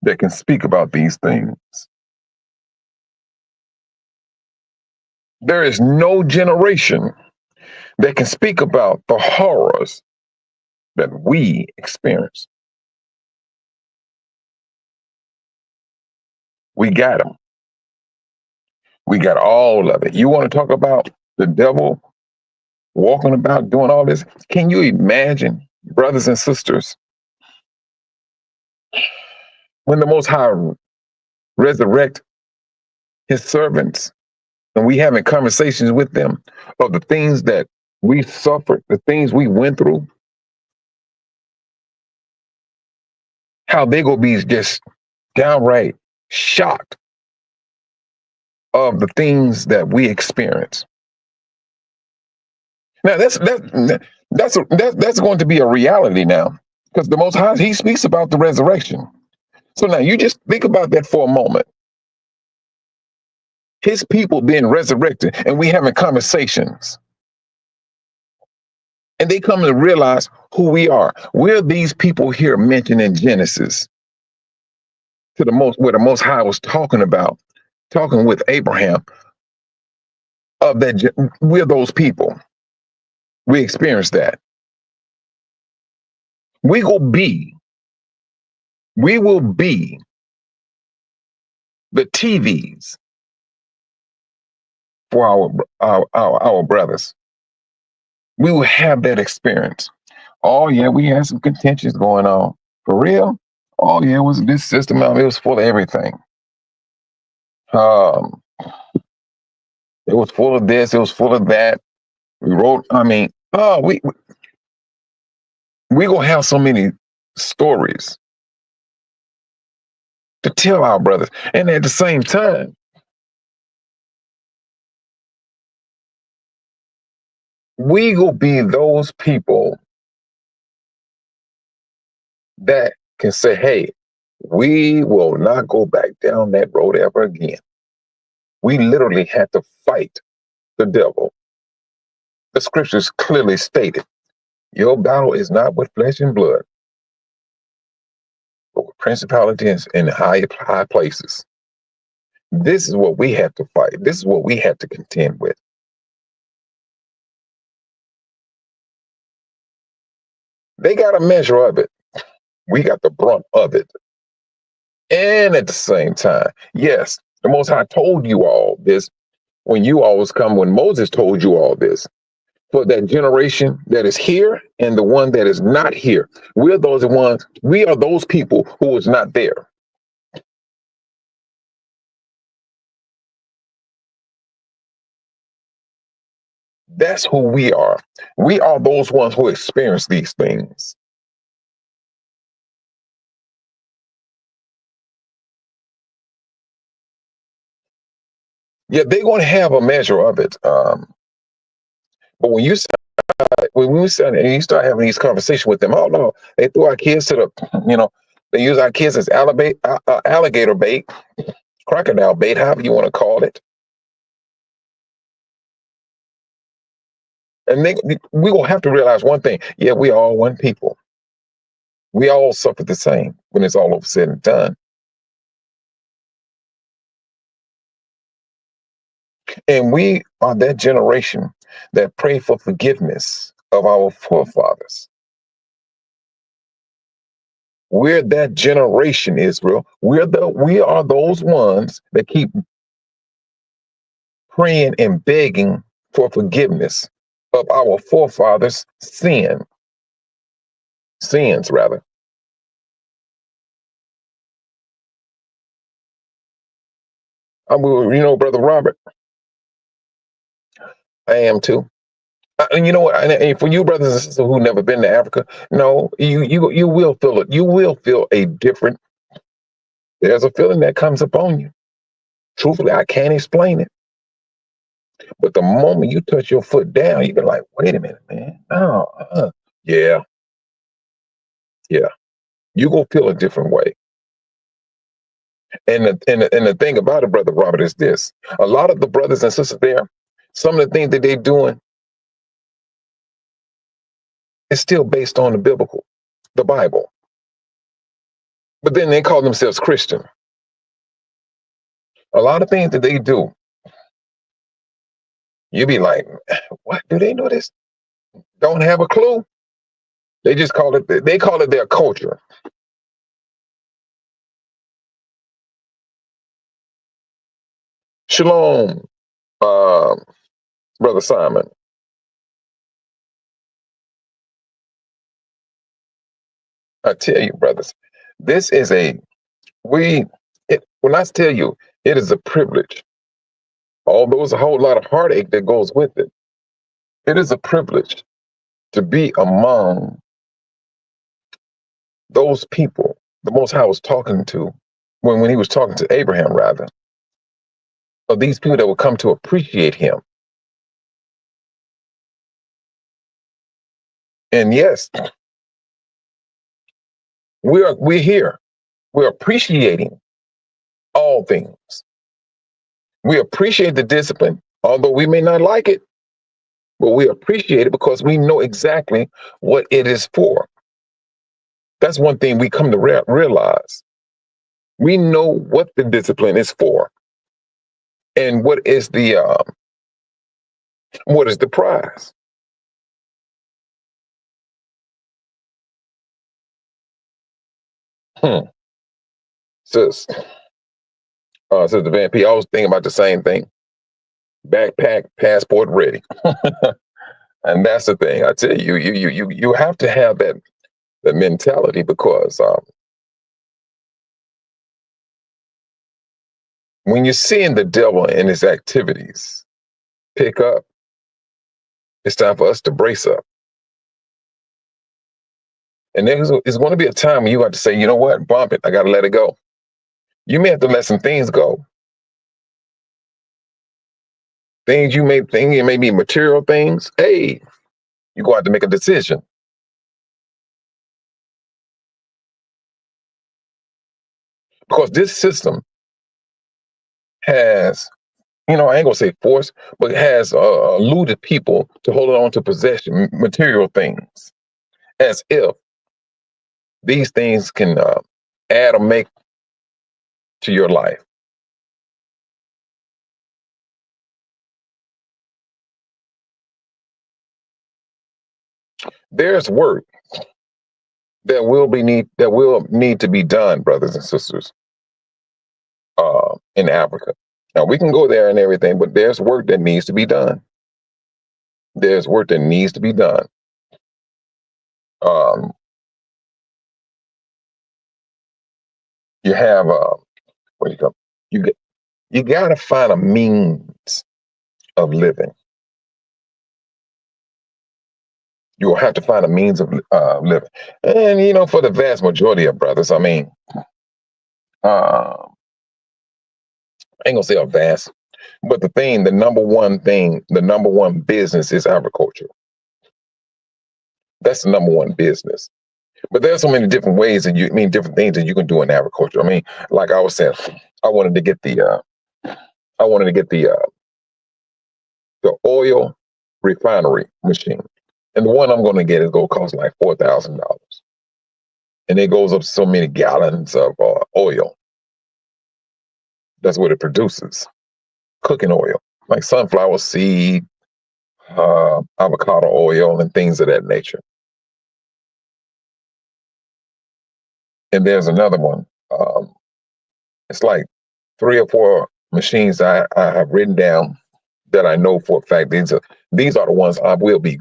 that can speak about these things. There is no generation that can speak about the horrors that we experience. We got them. We got all of it. You want to talk about the devil walking about doing all this? Can you imagine, brothers and sisters, when the Most High resurrect his servants and we having conversations with them of the things that we suffered, the things we went through, how they gonna be just downright shocked of the things that we experience. Now that's going to be a reality now, because the Most High, he speaks about the resurrection. So now you just think about that for a moment. His people being resurrected and we having conversations. And they come to realize who we are. We're these people here mentioned in Genesis where the Most High was talking with Abraham of that. We're those people. We experienced that. We will be the TVs for our brothers. We will have that experience. Oh yeah, we had some contentions going on. For real? Oh yeah, it was this system. It was full of everything. It was full of this. It was full of that. We wrote. We gonna have so many stories to tell our brothers. And at the same time, we will be those people that can say, hey, we will not go back down that road ever again. We literally had to fight the devil. The scriptures clearly stated, your battle is not with flesh and blood, but with principalities in high places. This is what we have to fight. This is what we have to contend with. They got a measure of it. We got the brunt of it. And at the same time, yes, the Most High told you all this when you all was come, when Moses told you all this. For that generation that is here and the one that is not here. We are those people who was not there. That's who we are. We are those ones who experience these things. Yeah, they're going to have a measure of it. But when you and you start having these conversations with them, oh no, they threw our kids to the, they use our kids as alligator bait, crocodile bait, however you want to call it. And we will have to realize one thing. Yeah, we are all one people. We all suffer the same when it's all over said and done. And we are that generation that pray for forgiveness of our forefathers. We're that generation, Israel. We are those ones that keep praying and begging for forgiveness of our forefathers' sins, rather. Brother Robert, I am too. And you know what? And for you brothers and sisters who never been to Africa, no, you will feel it. You will feel a different. There's a feeling that comes upon you. Truthfully, I can't explain it. But the moment you touch your foot down, you be like, wait a minute, man. Oh, yeah. You gonna feel a different way. And the thing about it, Brother Robert, is this: a lot of the brothers and sisters there, some of the things that they're doing is still based on the Bible. But then they call themselves Christian. A lot of things that they do, you be like, what? Do they know this? Don't have a clue. They just call it their culture. Shalom, Brother Simon. I tell you, brothers, this is when I tell you, it is a privilege. Although there's a whole lot of heartache that goes with it, it is a privilege to be among those people the Most High was talking to when he was talking to Abraham, rather, of these people that will come to appreciate him. And yes, we're here. We're appreciating all things. We appreciate the discipline, although we may not like it, but we appreciate it because we know exactly what it is for. That's one thing we come to realize. We know what the discipline is for, and what is the prize. Sis, Sister Van P, I was thinking about the same thing. Backpack, passport ready. And that's the thing. I tell you, you have to have that mentality, because when you're seeing the devil and his activities pick up, it's time for us to brace up. And there's going to be a time when you have to say, you know what, bump it. I got to let it go. You may have to let some things go. Things you may think it may be material things. Hey, you go out to make a decision because this system has, I ain't gonna say force, but it has eluded people to hold on to possession, material things, as if these things can add or make to your life. There's work that will need to be done, brothers and sisters, in Africa. Now we can go there and everything, but there's work that needs to be done. There's work that needs to be done. Um, you have what do you call you get you got to find a means of living. You will have to find a means of living, and for the vast majority of brothers, I mean, I ain't gonna say a vast, but the number one business is agriculture. That's the number one business. But there's so many different ways that different things that you can do in agriculture. I mean, like I was saying, I wanted to get I wanted to get the oil refinery machine, and the one I'm going to get is going to cost like $4,000, and it goes up so many gallons of oil. That's what it produces, cooking oil, like sunflower seed, avocado oil, and things of that nature. And there's another one. It's like three or four machines I have written down that I know for a fact these are the ones I will be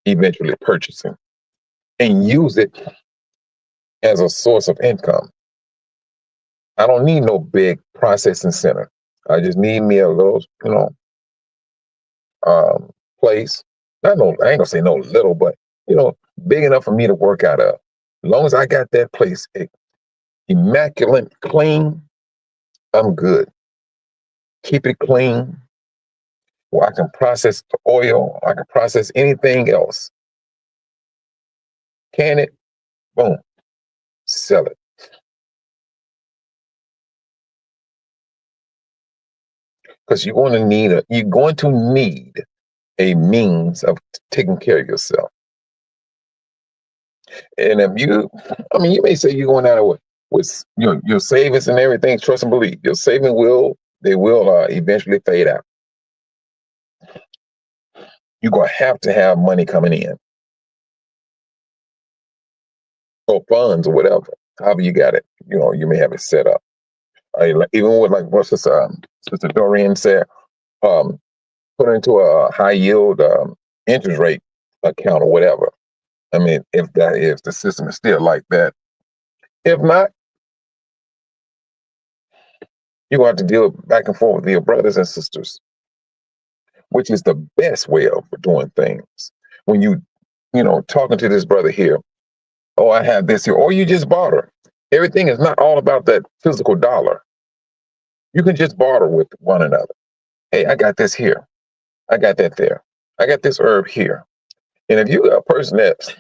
eventually purchasing and use it as a source of income. I don't need no big processing center. I just need me a little, um, place. Not no, I ain't gonna say no little, but big enough for me to work out of. As long as I got that place immaculate, clean, I'm good. Keep it clean. Where I can process the oil, I can process anything else. Can it? Boom, sell it. Because you're going to need a means of taking care of yourself. And if you may say you're going out of with your savings and everything, trust and believe. Your saving they will eventually fade out. You're gonna have to have money coming in or funds or whatever. However you got it, you may have it set up. Even with like what Sister Doreen said, um, put it into a high yield interest rate account or whatever. I mean, if the system is still like that. If not, you're going to have to deal back and forth with your brothers and sisters, which is the best way of doing things. When talking to this brother here, oh, I have this here, or you just barter. Everything is not all about that physical dollar. You can just barter with one another. Hey, I got this here. I got that there. I got this herb here. And if you got a person that,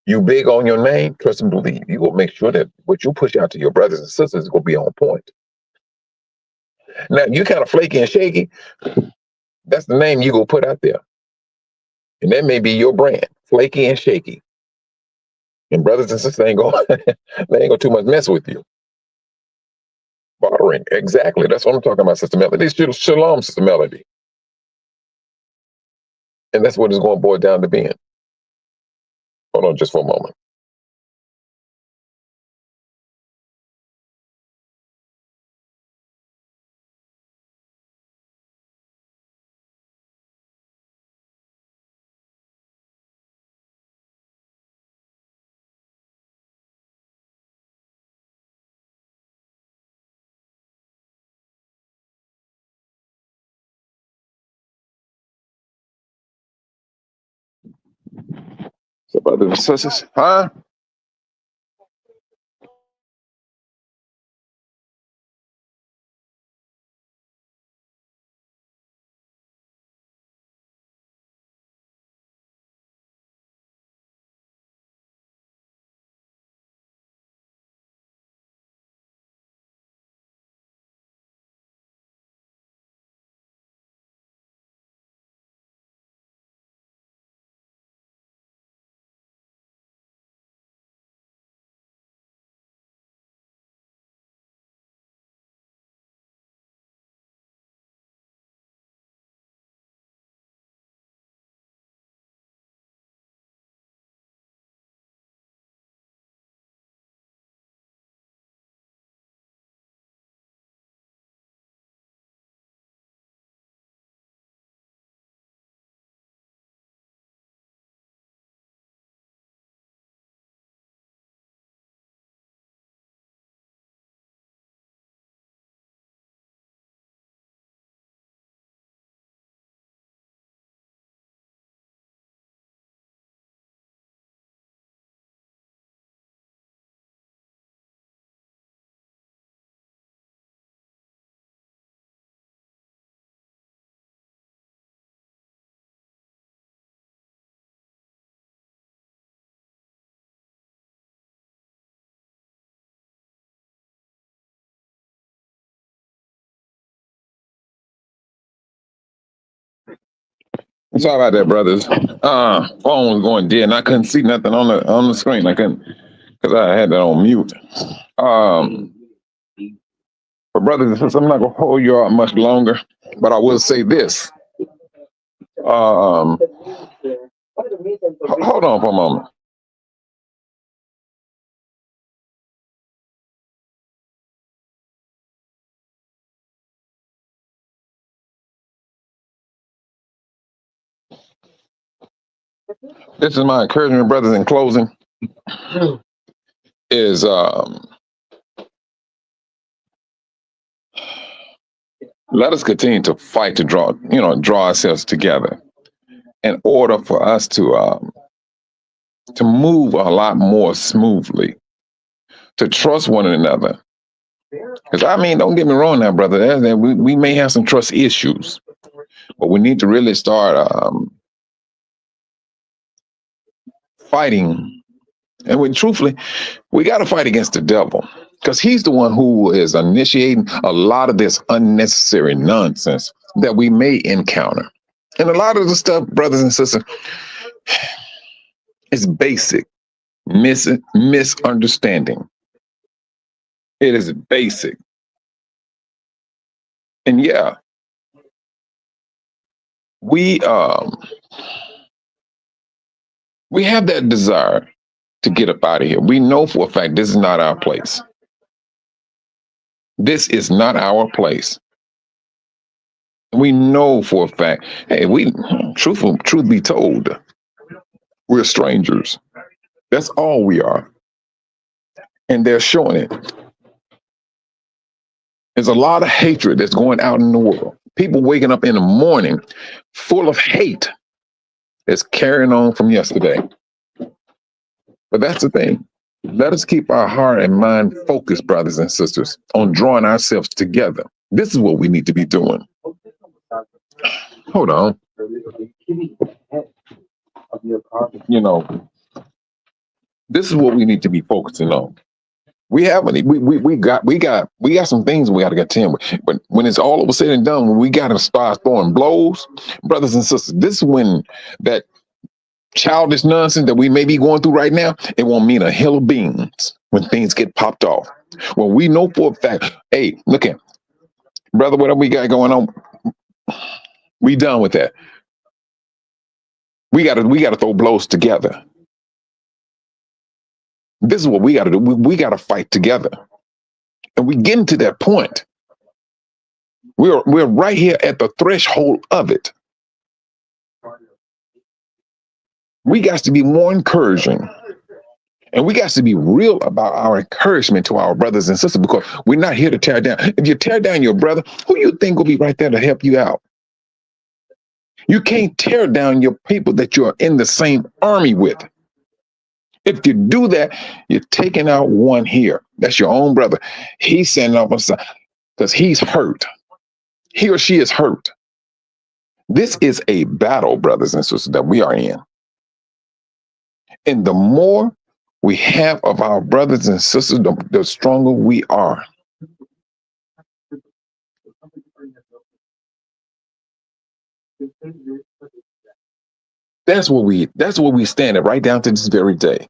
you big on your name, trust and believe, you will make sure that what you push out to your brothers and sisters is going to be on point. Now, you kind of flaky and shaky, that's the name you go put out there. And that may be your brand, flaky and shaky. And brothers and sisters ain't going they ain't gonna too much mess with you. Bartering, exactly. That's what I'm talking about, Sister Melody. Shalom, Sister Melody. And that's what it's going to boil down to being. Hold on just for a moment. So, brothers and sisters, huh? Sorry about that, brothers. Phone was going dead, and I couldn't see nothing on the screen. I couldn't because I had that on mute. Um, but brothers and sisters, I'm not gonna hold you out much longer, but I will say this. Um, Hold on for a moment. This is my encouragement, brothers. In closing, is let us continue to fight to draw ourselves together in order for us to move a lot more smoothly, to trust one another. Because I mean, don't get me wrong now, brother. We may have some trust issues, but we need to really start fighting. And truthfully, we got to fight against the devil because he's the one who is initiating a lot of this unnecessary nonsense that we may encounter. And a lot of the stuff, brothers and sisters, is basic misunderstanding. It is basic. And yeah, we have that desire to get up out of here. We know for a fact this is not our place. This is not our place. We know for a fact, hey, truth be told, we're strangers. That's all we are. And they're showing it. There's a lot of hatred that's going out in the world. People waking up in the morning full of hate that's carrying on from yesterday. But that's the thing. Let us keep our heart and mind focused, brothers and sisters, on drawing ourselves together. This is what we need to be doing. Hold on. You know, this is what we need to be focusing on. We got some things we got to contend with. But when it's all over said and done, when we got to start throwing blows, brothers and sisters, this is when that childish nonsense that we may be going through right now, it won't mean a hill of beans when things get popped off. When we know for a fact, hey, look at brother, whatever we got going on, we done with that. We gotta throw blows together. This is what we gotta do. We gotta fight together. And we getting to that point. We're right here at the threshold of it. We got to be more encouraging. And we got to be real about our encouragement to our brothers and sisters because we're not here to tear down. If you tear down your brother, who you think will be right there to help you out? You can't tear down your people that you're in the same army with. If you do that, you're taking out one here. That's your own brother. He's sending off a side because he's hurt. He or she is hurt. This is a battle, brothers and sisters, that we are in. And the more we have of our brothers and sisters, the stronger we are. That's what we stand at right down to this very day.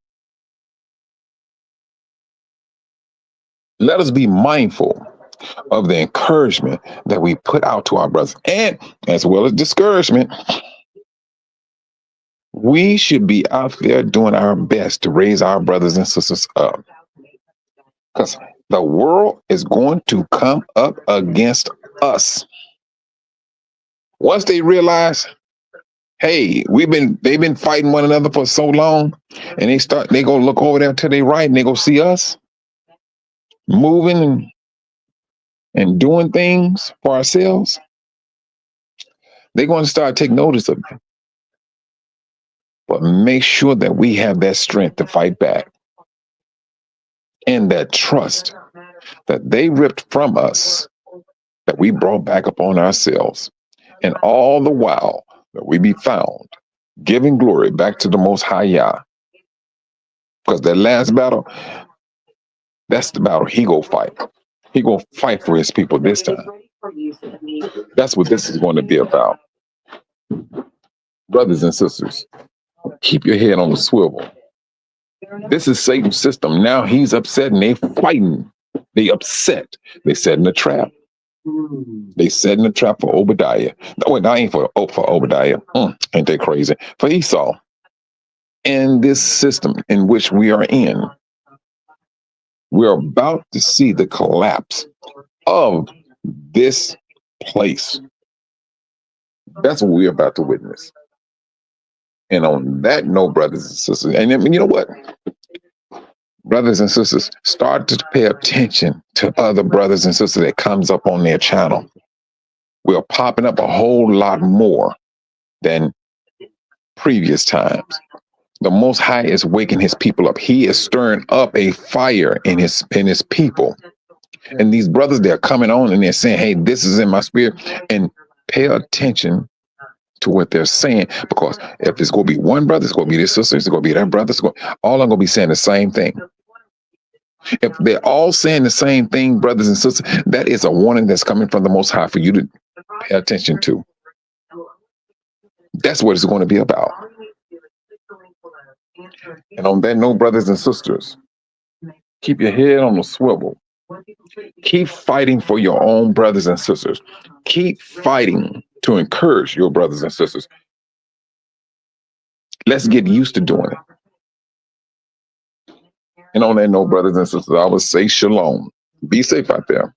Let us be mindful of the encouragement that we put out to our brothers, and as well as discouragement. We should be out there doing our best to raise our brothers and sisters up. Because the world is going to come up against us. Once they realize, hey, they've been fighting one another for so long, and they go look over there to their right and they go see us moving and doing things for ourselves. They're going to start taking notice of it. But make sure that we have that strength to fight back and that trust that they ripped from us, that we brought back upon ourselves. And all the while that we be found giving glory back to the Most High Yah. Because that last battle, that's the battle he go fight. He gonna fight for his people this time. That's what this is going to be about. Brothers and sisters, keep your head on the swivel. This is Satan's system. Now he's upset and they fighting. They upset. They set in a trap. They set in a trap for Obadiah. No, wait, I ain't for Obadiah. Ain't that crazy? For Esau. In this system in which we are in, we're about to see the collapse of this place. That's what we're about to witness. And on that note, brothers and sisters, and you know what? Brothers and sisters, start to pay attention to other brothers and sisters that comes up on their channel. We're popping up a whole lot more than previous times. The Most High is waking his people up. He is stirring up a fire in his people. And these brothers, they're coming on and they're saying, hey, this is in my spirit. And pay attention to what they're saying, because if it's going to be one brother, it's going to be this sister, it's going to be that brother, all I'm going to be saying the same thing. If they're all saying the same thing, brothers and sisters, that is a warning that's coming from the Most High for you to pay attention to. That's what it's going to be about. And on that note, brothers and sisters, keep your head on the swivel. Keep fighting for your own brothers and sisters. Keep fighting to encourage your brothers and sisters. Let's get used to doing it. And on that note, brothers and sisters, I would say shalom. Be safe out there.